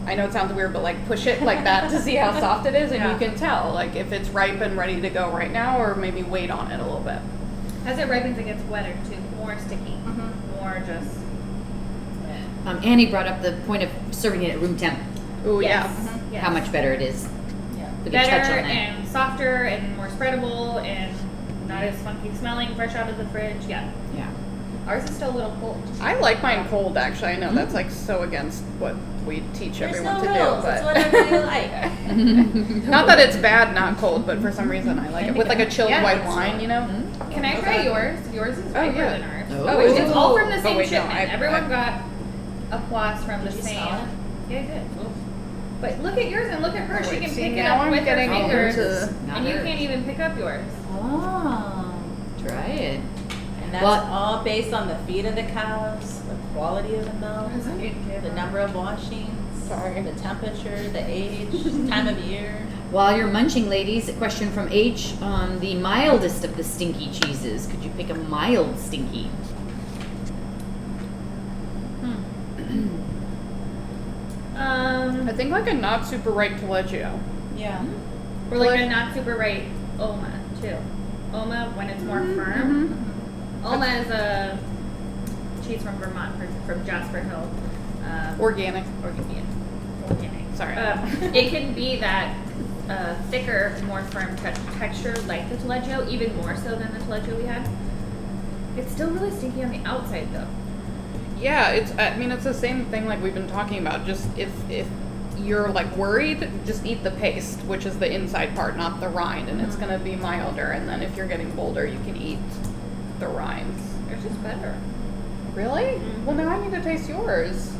C: I know it sounds weird, but like push it like that to see how soft it is, and you can tell like if it's ripe and ready to go right now, or maybe wait on it a little bit.
B: As it ripens, it gets wetter too, more sticky, more just.
D: Annie brought up the point of serving it at room temp.
C: Oh
B: Yes.
C: yeah.
D: How much better it is.
A: Yeah.
D: We can touch
B: Better
D: on that.
B: and softer and more spreadable and not as funky smelling, fresh out of the fridge. Yeah.
D: Yeah.
B: Ours is still a little cold.
C: I like mine cold actually. I know that's like so against what we teach
A: There's
C: everyone
A: no
C: to
A: rules.
C: do,
A: It's
C: but
A: whatever you like.
C: not that it's bad not cold, but for some reason I like it with like a chilled
B: Yeah,
C: white
B: it's
C: wine,
B: Can I try yours? Yours is riper
C: yeah.
B: than ours.
D: Oh,
C: is
B: It's
C: it?
B: all from the
C: Oh,
B: same
C: wait, no,
B: shipment.
C: I-
B: Everyone got Epoisses from the
A: Did you
B: same.
A: smell it?
B: Yeah, I did. But look at yours and look at her.
C: Oh,
B: She
C: wait,
B: can
C: see,
B: pick it
C: now
B: up
C: I'm
B: with her
C: getting
B: fingers,
C: into-
B: and you can't even pick up yours.
A: Oh.
D: Try it.
A: And that's
D: Well-
A: all based on the feed of the cows, the quality of the milk, the number of washings, the temperature, the age, time of year.
D: While you're munching, ladies, a question from H on the mildest of the stinky cheeses. Could you pick a mild stinky?
C: I think like a not super ripe Telegio.
A: Yeah.
B: Or like a not super right Oma too. Oma when it's more firm. Oma is a cheese from Vermont, from Jasper Hill.
C: Organic.
B: Organic.
C: Sorry.
B: It can be that thicker, more firm texture like the Taleggio, even more so than the Taleggio we had. It's still really stinky on the outside though.
C: Yeah, it's the same thing like we've been talking about. Just if you're like worried, just eat the paste, which is the inside part, not the rind, and it's gonna be milder. And then if you're getting bolder, you can eat the rinds.
B: It's just better.
C: Really? Well, now I need to taste yours.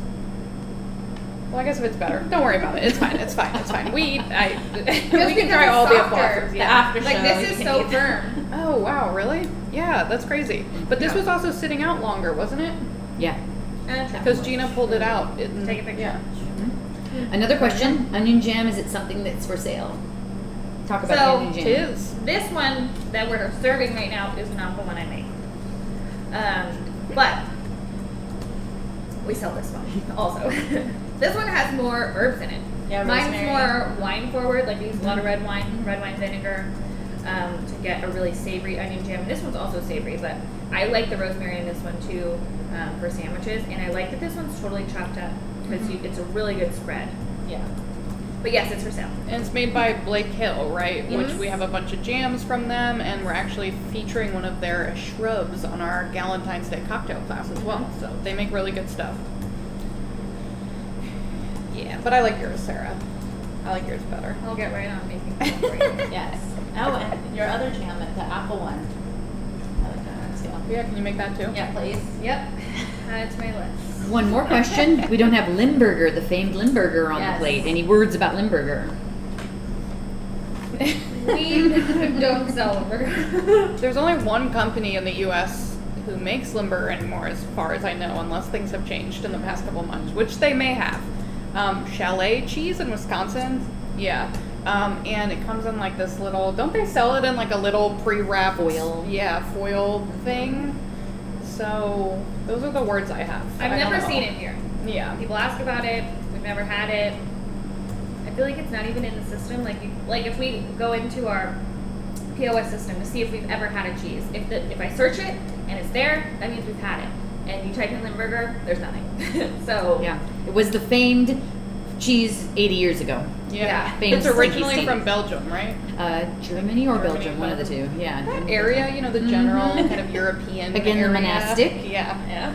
C: Well, I guess if it's better, don't worry about it. It's fine. It's fine. It's fine. We can try all the applauses.
A: The after show.
B: Like this
A: you
B: is
A: can
B: so
A: eat.
B: firm.
C: Oh wow, really? Yeah, that's crazy. But this was also sitting out longer, wasn't it?
D: Yeah.
C: Because Gina pulled it out.
B: Take a picture.
C: Yeah.
D: Another question. Onion jam, is it something that's for sale? Talk about
B: So,
D: onion
C: It
D: jam.
C: is.
B: This one that we're serving right now is not the one I make. But we sell this one also. This one has more herbs in it.
A: Yeah,
B: Mine's
A: rosemary.
B: more wine forward, like we use a lot of red wine vinegar to get a really savory onion jam. And this one's also savory, but I like the rosemary in this one too for sandwiches. And I like that this one's totally chopped up because it's a really good spread.
A: Yeah.
B: But yes, it's for sale.
C: And it's made by Blake Hill, right?
B: Yes.
C: Which we have a bunch of jams from them, and we're actually featuring one of their shrubs on our Galentine's Day cocktail class as well. So they make really good stuff. Yeah, but I like yours, Sarah. I like yours better.
B: I'll get right on making some for you.
A: Yes. Oh, and your other jam, the apple one. I like that one too.
C: Yeah, can you make that too?
A: Yeah, please.
B: Yep. Add it to my list.
D: One more question. We don't have Limburger, the famed Limburger, on
A: Yes.
D: the plate. Any words about Limburger?
B: We don't sell Limburger.
C: There's only one company in the U.S. who makes Limburger anymore, as far as I know, unless things have changed in the past couple months, which they may have. Chalet cheese in Wisconsin, yeah. And it comes in like this little, don't they sell it in like a little pre-wrapped
D: Foil.
C: Yeah, foil thing. So those are the words I have.
B: I've
C: I don't
B: never
C: know.
B: seen it here.
C: Yeah.
B: People ask about it. We've never had it. I feel like it's not even in the system. Like if we go into our POS system to see if we've ever had a cheese, if I search it and it's there, that means we've had it. And you type in Limburger, there's nothing. So
D: Yeah. It was the famed cheese 80 years ago.
C: Yeah.
D: Famous
C: It's
D: Stinky
C: originally
D: Stinky.
C: from Belgium, right?
D: Germany or
C: Germany,
D: Belgium, one of the two. Yeah.
C: That area, you know, the general kind of European
D: Again, the
C: area.
D: monastic.
C: Yeah.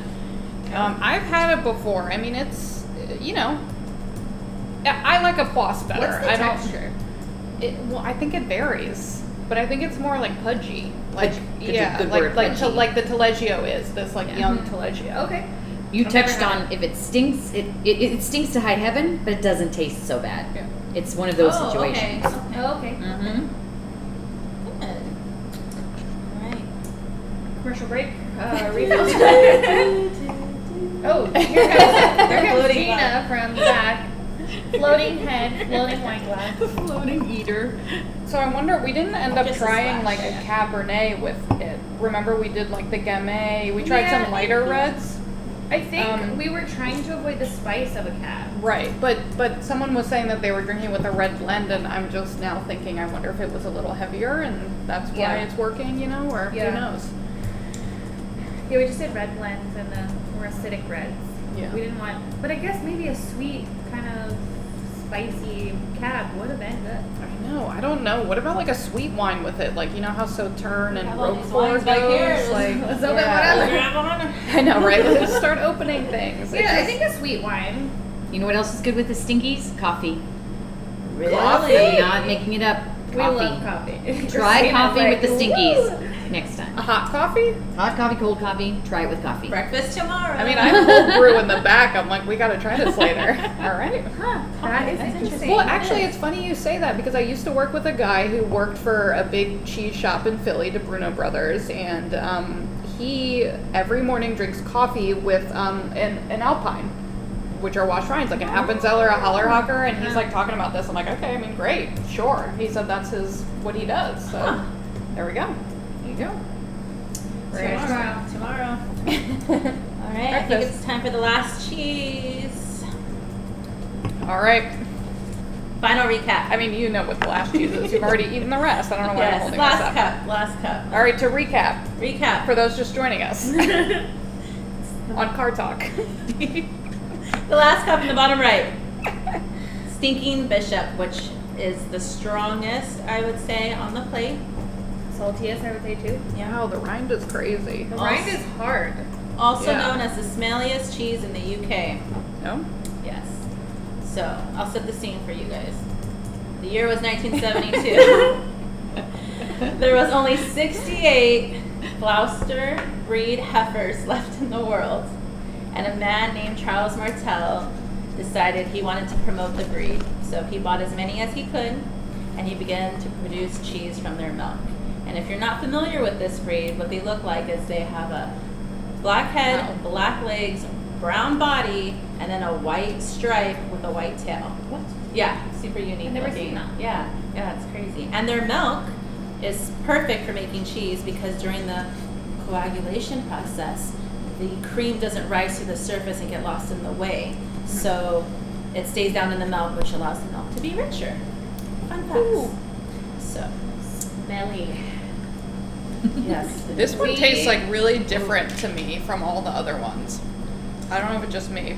C: I've had it before. I mean, it's, you know, I like Epoisses better.
B: What's the
C: I don't-
B: texture?
C: Well, I think it varies, but I think it's more like pudgy. Like,
D: Pudgy. Good-
C: yeah,
D: good
C: like
D: word,
C: like
D: pudgy.
C: like the Taleggio is this like
B: Yeah.
C: young Taleggio.
B: Okay.
D: You
B: I've never
D: touched
B: had
D: on if it stinks, it stinks to high heaven, but it doesn't taste so bad.
C: Yeah.
D: It's one of those
A: Oh,
D: situations.
A: okay.
B: Oh, okay.
D: Mm-hmm.
A: Good. All right.
B: Commercial break. Refill. Oh, here comes
A: Including
B: Gina from the back. Floating head, floating wine glass.
D: Floating eater.
C: So I wonder, we didn't end up
A: Just a
C: trying
A: splash,
C: like a
A: yeah.
C: Cabernet with it. Remember we did like the Gamay. We tried some lighter reds.
B: I think we were trying to avoid the spice of a cab.
C: Right, but someone was saying that they were drinking with a red blend, and I'm just now thinking, I wonder if it was a little heavier, and that's why
B: Yeah.
C: it's working, you know, or
B: Yeah.
C: who knows?
B: Yeah, we just did red blends and the more acidic reds.
C: Yeah.
B: We didn't want, but I guess maybe a sweet kind of spicy cab would have been good.
C: I know. I don't know. What about like a sweet wine with it? Like, you know how Sauternes and
A: have all these
C: Roquefort
A: wines back here.
C: goes? Like,
B: Let's open
C: yeah.
B: one up.
C: I know, right? Let's start opening things. It's
B: Yeah, I
C: just-
B: think a sweet wine.
D: You know what else is good with the Stinkies? Coffee.
A: Really?
D: I'm not making it up.
B: We
D: Coffee.
B: love coffee.
D: Try
B: Christina's
D: coffee
B: like,
D: with the Stinkies
B: "Woo."
D: next time.
C: a hot coffee?
D: Hot coffee, cold coffee. Try it with coffee.
A: Breakfast tomorrow.
C: I mean, I have cold brew in the back. I'm like, we gotta try this later. All right.
B: Huh, that is interesting.
C: Well, actually, it's funny you say that because I used to work with a guy who worked for a big cheese shop in Philly, the Bruno Brothers, and he every morning drinks coffee with an Alpine, which are washed rinds, like an Appenzeller, a Challerhocker, and he's like talking about this. I'm like, okay, I mean, great, sure. He said that's what he does. So there we go. There you go.
A: Tomorrow. All right, I think
C: Breakfast.
A: it's time for the last cheese.
C: All right.
A: Final recap.
C: I mean, you know what the last cheese is. You've already eaten the rest. I don't know why I'm
A: Yes,
C: holding
A: last
C: this up.
A: cup. Last cup.
C: All right, to recap,
A: Recap.
C: for those just joining us on Car Talk.
A: The last cup in the bottom right. Stinking Bishop, which is the strongest, I would say, on the plate.
B: Saltiest, I would say too.
C: Wow, the rind is crazy.
B: The rind is hard.
A: Also
C: Yeah.
A: known as the smelliest cheese in the UK.
C: No?
A: Yes. So, I'll set the scene for you guys. The year was 1972. There was only 68 Gloucester breed heifers left in the world. And a man named Charles Martel decided he wanted to promote the breed. So he bought as many as he could, and he began to produce cheese from their milk. And if you're not familiar with this breed, what they look like is they have a black head, black legs, brown body, and then a white stripe with a white tail.
B: What?
A: Yeah, super unique
B: I've never
A: looking.
B: seen that.
A: Yeah, it's crazy. And their milk is perfect for making cheese because during the coagulation process, the cream doesn't rise to the surface and get lost in the way. So it stays down in the milk, which allows the milk to be richer. Fun facts.
C: Ooh.
A: So,
B: Smelly.
A: yes.
C: This one
B: We-
C: tastes like really different to me from all the other ones. I don't know if it's just me.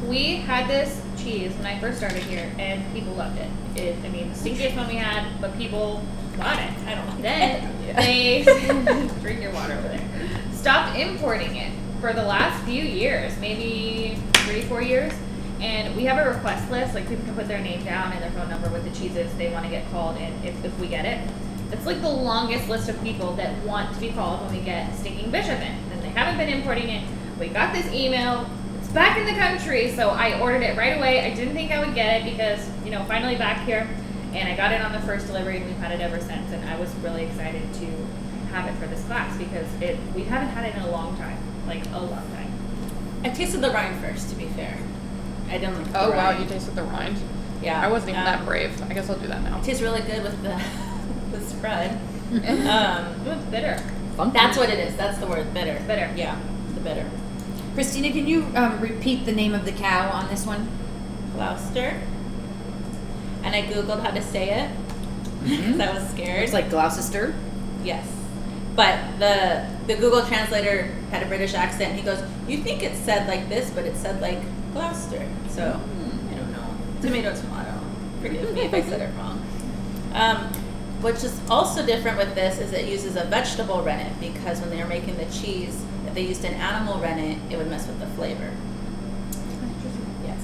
B: We had this cheese when I first started here, and people loved it. I mean, the stinkiest one we had, but people got it. I don't know. Then they drink your water over there. Stopped importing it for the last few years, maybe 3-4 years. And we have a request list, like people can put their name down and their phone number with the cheeses they want to get called in if we get it. It's like the longest list of people that want to be called when we get Stinking Bishop in. And they haven't been importing it. We got this email. It's back in the country, so I ordered it right away. I didn't think I would get it because, finally back here. And I got it on the first delivery, and we've had it ever since. And I was really excited to have it for this class because we haven't had it in a long time, like a long time.
A: I tasted the rind first, to be fair. I didn't like the
C: Oh wow,
A: rind.
C: you tasted the rind.
A: Yeah.
C: I wasn't even that brave. I guess I'll do that now.
A: It tastes really good with the spread.
B: It's bitter.
D: Funky.
A: That's what it is. That's the word, bitter.
B: Bitter.
A: Yeah, the bitter.
D: Christina, can you repeat the name of the cow on this one?
A: Gloucester. And I Googled how to say it because I was scared.
D: It's like Gloucester.
A: Yes. But the Google translator had a British accent. He goes, you think it said like this, but it said like Gloucester. So, I don't know. Tomato. Forgive me if I said it wrong. Which is also different with this is it uses a vegetable rennet because when they were making the cheese, if they used an animal rennet, it would mess with the flavor. Yes.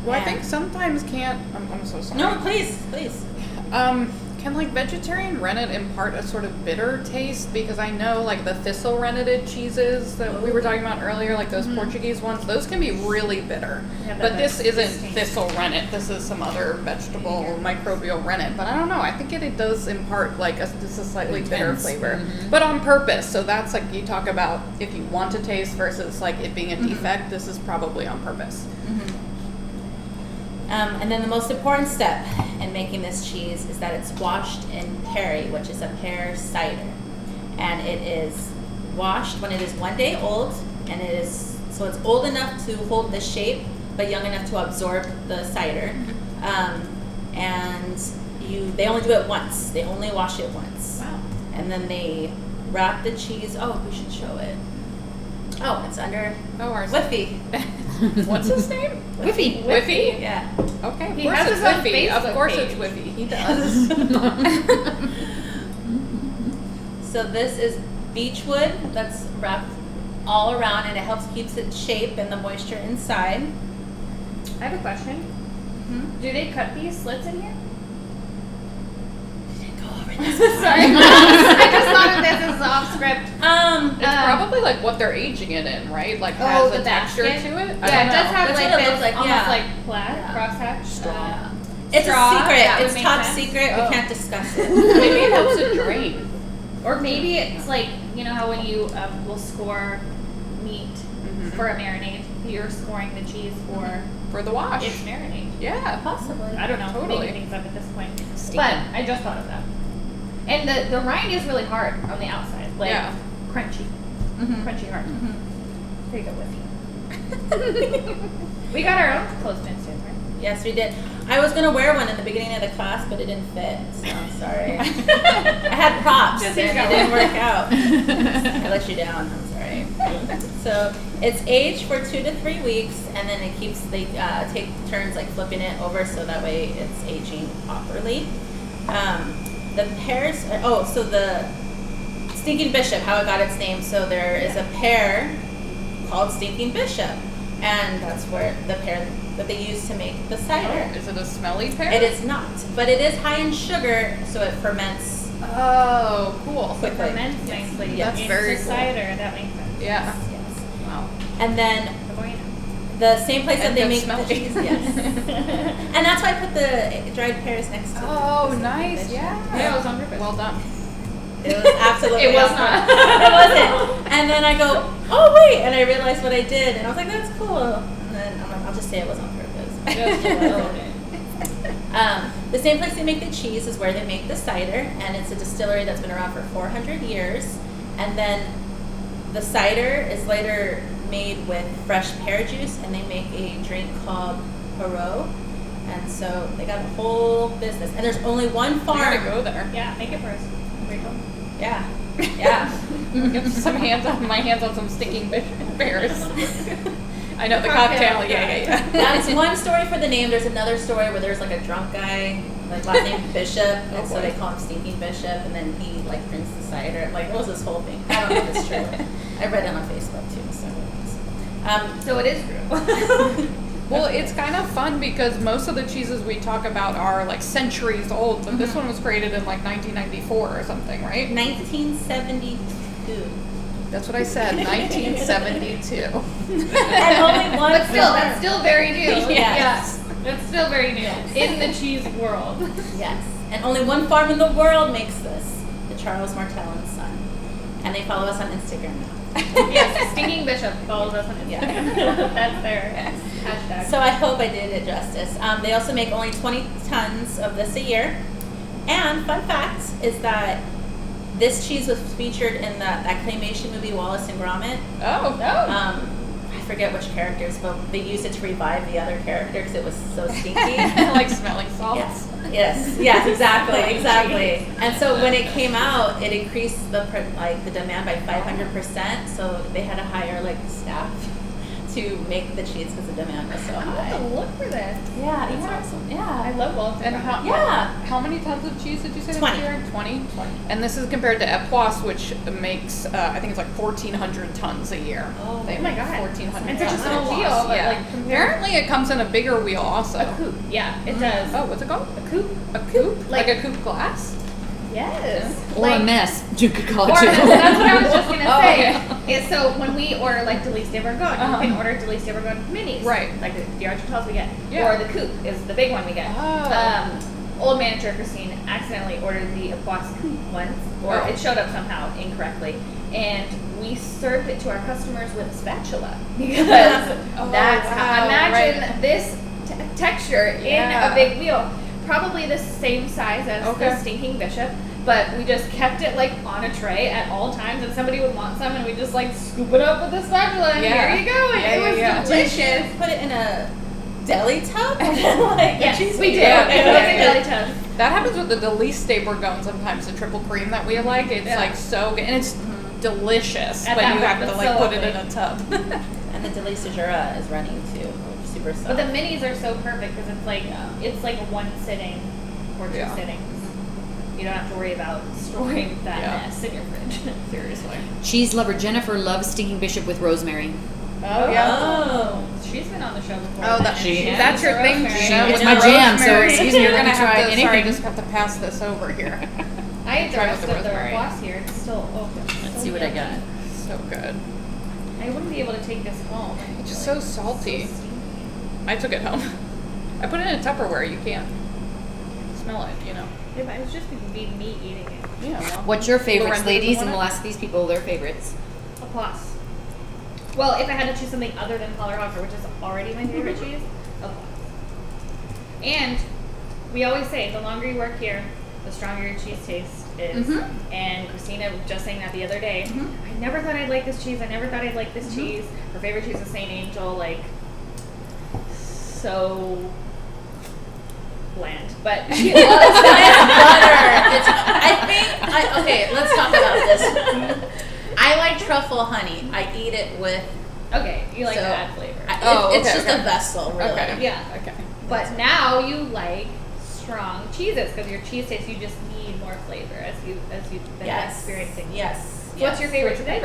C: Well, I
A: And-
C: think sometimes can't. I'm so sorry.
A: No, please.
C: Can like vegetarian rennet impart a sort of bitter taste? Because I know like the thistle renneted cheeses that we were talking about earlier, like those Portuguese ones, those can be really bitter.
B: Yeah,
C: But this isn't
B: taste.
C: thistle rennet. This is some other vegetable microbial rennet. But I don't know. I think it does impart like just a slightly bitter
D: Intense.
C: flavor, but on purpose. So that's like you talk about if you want to taste versus like it being a defect. This is probably on purpose.
A: And then the most important step in making this cheese is that it's washed in perry, which is a pear cider. And it is washed when it is 1 day old, and it's old enough to hold the shape, but young enough to absorb the cider. And they only do it once. They only wash it once.
B: Wow.
A: And then they wrap the cheese. Oh, we should show it. Oh, it's under
C: ours.
A: Whiffy.
C: What's his name?
A: Whiffy.
C: Whiffy?
A: Yeah.
C: Okay, of
B: He
C: course
B: has
C: it's
B: his own
C: Whiffy. Of
B: Facebook
C: course
B: page.
C: it's Whiffy. He does.
A: So this is beechwood that's wrapped all around, and it helps keeps its shape and the moisture inside.
B: I have a question. Do they cut these slits in here?
A: Go over this.
B: Sorry. I just thought of this as off script.
C: It's probably like what they're aging it in, right? Like has a texture to it.
B: Yeah,
C: I
B: it
C: don't
B: does
C: know.
B: have
A: That's
B: like
A: what it
B: this,
A: looks like,
B: almost
A: yeah.
B: like plaid,
A: Yeah.
B: crosshatch.
C: Straw.
A: It's
B: Straw,
A: a secret.
B: that would
A: It's
B: make
A: top
B: sense.
A: secret.
C: Oh.
A: We can't discuss it.
C: Maybe it helps it drain.
B: Or maybe it's like, you know how when you will score meat for a marinade, you're scoring the cheese
C: For the wash.
B: its marinade.
C: Yeah.
A: Possibly.
B: I don't know.
C: Totally.
B: Making things up at this point.
D: Stinky.
B: But I just thought of that. And the rind is really hard on the outside. Like
C: Yeah.
B: crunchy.
A: Mhm.
B: Crunchy hard.
A: Mhm.
B: There you go, Whiffy. We got our own clothespins too, right?
A: Yes, we did. I was gonna wear one in the beginning of the class, but it didn't fit. So I'm sorry. I had props
B: Just
A: and
B: go.
A: it didn't work out. I let you down. I'm sorry. So it's aged for 2 to 3 weeks, and then they take turns like flipping it over so that way it's aging properly. The pears. So the Stinking Bishop, how it got its name. So there is a pear called Stinking Bishop, and that's where the pear that they use to make the cider.
C: Is it a smelly pear?
A: It is not, but it is high in sugar, so it ferments
C: Oh, cool.
A: quickly.
B: Ferments nicely.
C: That's
B: into
C: very cool.
B: cider. That makes sense.
C: Yeah.
A: Yes.
C: Wow.
A: And then
B: Oh, yeah.
A: the same place that
C: And
A: they
C: that's
A: make
C: smelly.
A: the cheese. Yes. And that's why I put the dried pears next to
C: Oh,
A: the
C: nice.
A: Stinking
C: Yeah.
B: Yeah, it was on purpose.
C: Well done.
A: Bishop. It was absolutely
B: It was
A: on
B: not.
A: purpose. It wasn't. And then I go, oh wait, and I realized what I did, and I was like, that's cool. And then I'm like, I'll just say it was on purpose.
B: Just a little bit.
A: The same place they make the cheese is where they make the cider, and it's a distillery that's been around for 400 years. And then the cider is later made with fresh pear juice, and they make a drink called Perot. And so they got a whole business. And there's only one
C: I
A: farm.
C: gotta go there.
B: Yeah, make it for us, Rachel.
A: Yeah. Yeah.
C: Get my hands on some stinking pears. I know the
B: Cocktail.
C: cocktail. Yeah.
A: That's one story for the name. There's another story where there's like a drunk guy, like last name Bishop, and so
C: boy.
A: they call him Stinking Bishop, and then he like drinks the cider. Like, what was this whole thing? I don't know if it's true. I read it on Facebook too.
B: So it is true.
C: Well, it's kind of fun because most of the cheeses we talk about are like centuries old, but this one was created in like 1994 or something, right?
A: 1972.
C: That's what I said, 1972.
A: And only one.
B: But still,
A: farm.
B: that's still very new.
A: Yes.
B: Yeah, that's still very new in the cheese world.
A: Yes. And only one farm in the world makes this, the Charles Martel and Son. And they follow us on Instagram now.
B: Yes, Stinking Bishop follows us on Instagram.
A: Yeah.
B: That's their hashtag.
A: So I hope I did it justice. They also make only 20 tons of this a year. And fun fact is that this cheese was featured in that claymation movie Wallace and Gromit.
C: Oh.
A: I forget which characters, but they used it to revive the other character because it was so stinky.
C: Like smelling salts.
A: Yes, exactly. And so when it came out, it increased the demand by 500%. So they had to hire like staff to make the cheese because the demand was so
B: I'm
A: high.
B: going to look for this.
A: Yeah, it's awesome.
B: I
A: Yeah.
B: love Walter.
C: And how many tons of cheese did you say?
A: 20.
C: 20. And this is compared to Epoisses, which makes I think it's like 1,400 tons a year.
A: Oh,
C: They
B: oh my
C: make
B: God.
C: 1,400.
B: It's such a
C: tons.
B: small
C: Epoisses,
B: wheel, but
C: yeah.
B: like compared
C: Apparently, it comes in a bigger wheel also.
B: a coupe. Yeah, it does.
C: Oh, what's it called?
B: A coupe?
C: A coupe? Like
B: Like-
C: a coupe glass?
B: Yes.
D: Or a mess. You could call it
B: Or
D: too.
B: that's what I was just gonna
C: Oh,
B: say.
C: okay.
B: Is so when we order like Delice du Jura,
C: Uh-huh.
B: you can order Delice du Jura minis,
C: Right.
B: Like the Argentines we get,
C: Yeah.
B: or the coupe is the big one we get.
C: Oh.
B: Old manager Christine accidentally ordered the Epoisses coupe once, or
C: Oh.
B: it showed up somehow incorrectly, and we served it to our customers with a spatula because
C: Oh,
B: that's
C: wow,
B: how. Imagine
C: right.
B: this texture in a big wheel. Probably the same size as the Stinking Bishop, but we just kept it like on a tray at all times, and somebody would want some, and we just like scoop it up with the spatula, and here you go. And it was delicious.
A: Put it in a deli tub?
B: Yes, we did. It was a deli tub.
C: That happens with the Delice staple going sometimes, the triple cream that we like. It's like so good, and it's delicious, but you have to like put it in a tub.
A: And the Delice du Jura is running too. Super soft.
B: But the minis are so perfect because it's like one sitting or two sittings. You don't have to worry about storing that mess in your fridge.
C: Seriously.
D: Cheese lover Jennifer loves Stinking Bishop with rosemary.
B: Oh, she's been on the show before.
C: Oh, that's your thing, Gina.
D: It's my jam, so excuse me,
C: You're
D: let
C: gonna
D: me try
C: have to,
D: anything.
C: sorry, just have to pass this over here.
B: I ate the
C: Try
B: rest
C: with
B: of
C: the
B: the
C: rosemary.
B: floss here. It's still open.
D: Let's see what I got.
C: So good.
B: I wouldn't be able to take this home.
C: It's just so salty.
B: So
C: I took it home. I put it in a Tupperware. You can't smell it, you know.
B: yeah, but it was just be me eating it.
C: Yeah. Well,
D: What's your favorites,
C: Lorenzo
D: ladies?
C: doesn't
D: And we'll
C: want
D: ask these people their favorites.
B: Applause. Well, if I had to choose something other than Challerhocker, which is already my favorite cheese, applause. And we always say the longer you work here, the stronger your cheese taste is. And Christina was just saying that the other day. I never thought I'd like this cheese. I never thought I'd like this cheese. Her favorite cheese is St. Angel, like so bland, but she loves
A: butter. Okay, let's talk about this. I like truffle honey. I eat it with.
B: Okay, you like to add flavor.
A: It's just a vessel, really.
C: Okay.
B: Yeah.
C: Okay.
B: But now you like strong cheeses because your cheese taste, you just need more flavor as you've been experiencing.
A: Yes.
B: So what's your favorite today?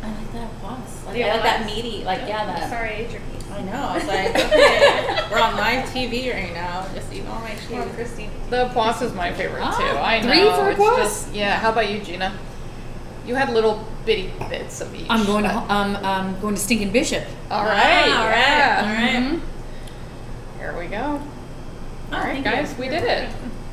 A: I like that Epoisses. Like,
B: The
A: I like that
B: Epoisses?
A: meaty, that.
B: Sorry, I ate your piece.
A: I know. I was like, okay, we're on live TV right now. Just eating all my cheese.
B: Oh, Christine.
C: The Epoisses is my favorite too. I know.
D: 3 for
C: it's
D: Epoisses?
C: just- Yeah. How about you, Gina? You had little bitty bits of each.
D: I'm going to Stinking Bishop.
C: All right.
A: All right.
C: Here we go. All right,
A: thank
C: guys,
A: you.
C: we did it.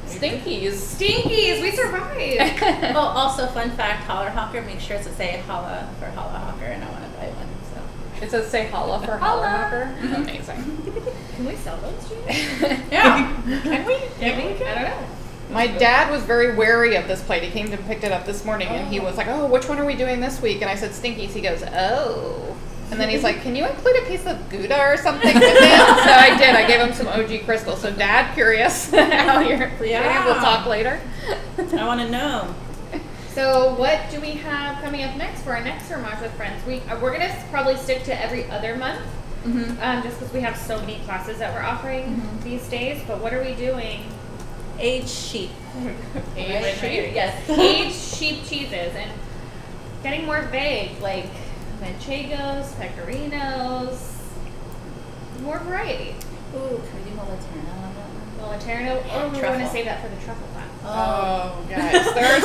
C: Stinkies.
B: Stinkies, we survived.
A: Oh, also, fun fact, Challerhocker, make sure to say holla for Challerhocker, and I want to buy one, so.
C: It says say holla for Challerhocker. Amazing.
B: Can we sell those cheese?
A: Yeah.
B: Can we? I don't know.
C: My dad was very wary of this plate. He came and picked it up this morning, and he was like, "Oh, which one are we doing this week?" And I said, "Stinkies." He goes, "Oh." And then he's like, "Can you include a piece of Gouda or something with it?" So I did. I gave him some OG crystal. So, Dad, curious how you're
A: Yeah.
C: We'll talk later.
A: I want to know.
B: So what do we have coming up next for our next Fromage with Friends? We're going to probably stick to every other month, just because we have so many classes that we're offering these days. But what are we doing?
A: Aged sheep.
B: Aged sheep? Yes. Aged sheep cheeses. And getting more vague, like manchegos, pecorinos, more variety.
A: Ooh, can we do Moliterno on that one?
B: Moliterno, or we want to save that for the truffle class.
C: Oh, guys, there are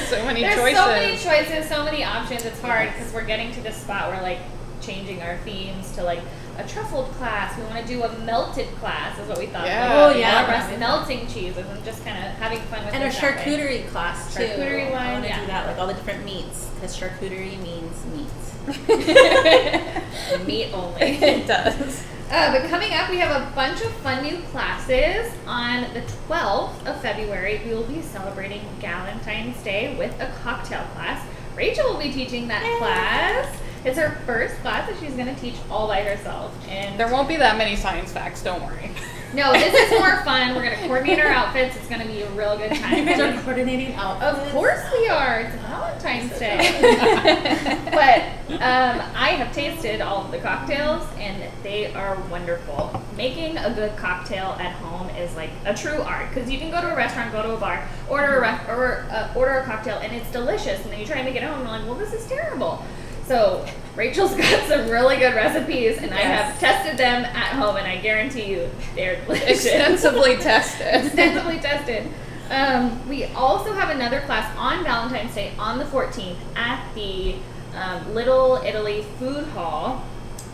C: so many
B: There's
C: choices.
B: so many choices, so many options. It's hard because we're getting to this spot where like changing our themes to like a truffled class. We want to do a melted class, is what we thought.
C: Yeah.
A: Oh, yeah.
B: All of us melting cheeses and just kind of having fun with
A: And a
B: it that way.
A: charcuterie class, too.
B: Charcuterie
A: I
B: one,
A: want to
B: yeah.
A: do that, like all the different meats, because charcuterie means meat.
B: Meat only.
A: It does.
B: But coming up, we have a bunch of fun new classes. On the 12th of February, we will be celebrating Valentine's Day with a cocktail class. Rachel will be teaching that class. It's her first class that she's going to teach all by herself. And
C: There won't be that many science facts, don't worry.
B: no, this is more fun. We're going to coordinate our outfits. It's going to be a real good time.
A: You guys are coordinating outfits.
B: Of course we are. It's Valentine's Day. But I have tasted all of the cocktails, and they are wonderful. Making a good cocktail at home is like a true art, because you can go to a restaurant, go to a bar, order a cocktail, and it's delicious, and then you try and make it at home, and you're like, well, this is terrible. So Rachel's got some really good recipes, and I have tested them at home, and I guarantee you they're delicious.
C: Extensively tested.
B: Extensively tested. We also have another class on Valentine's Day on the 14th at the Little Italy Food Hall.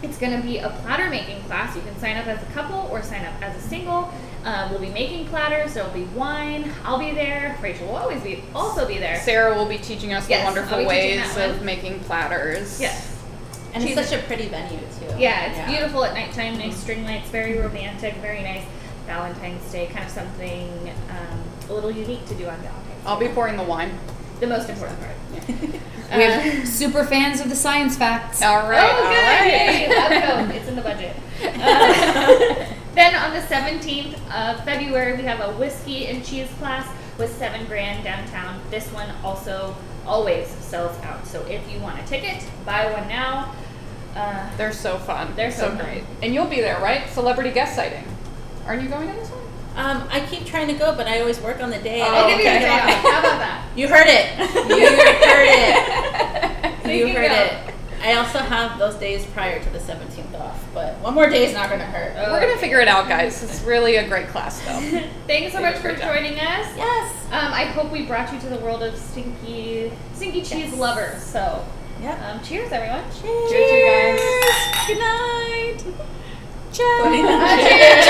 B: It's going to be a platter making class. You can sign up as a couple or sign up as a single. We'll be making platters. There will be wine. I'll be there. Rachel will also be there.
C: Sarah will be teaching us the
B: Yes, I'll
C: wonderful
B: be teaching
C: ways
B: that
C: of
B: one.
C: making platters.
B: Yes.
A: And it's such a pretty venue too.
B: Yeah, it's beautiful at nighttime, nice string lights, very romantic, very nice. Valentine's Day, kind of something a little unique to do on Valentine's Day.
C: I'll be pouring the wine.
B: The most important part.
D: We have super fans of the science facts.
C: All right.
B: Oh, good.
C: All right.
B: Yay, let's go. It's in the budget. Then on the 17th of February, we have a whiskey and cheese class with 7 grand downtown. This one also always sells out. So if you want a ticket, buy one now.
C: They're so fun.
B: They're so fun.
C: great. And you'll be there, right? Celebrity guest sighting. Aren't you going to this one?
A: I keep trying to go, but I always work on the day.
B: I'll give you a
C: okay.
B: day off. How about that?
A: You heard it. You heard it.
B: So
A: You
B: can
A: heard
B: go.
A: it. I also have those days prior to the 17th off, but one more day is not going to hurt.
C: We're going to figure it out, guys. It's really a great class, though.
B: Thanks so much for joining us.
A: Yes.
B: I hope we brought you to the world of stinky cheese lovers. So,
A: Yep.
B: cheers, everyone.
A: Cheers.
C: Cheers, you guys.
A: Good night.
B: Cheers.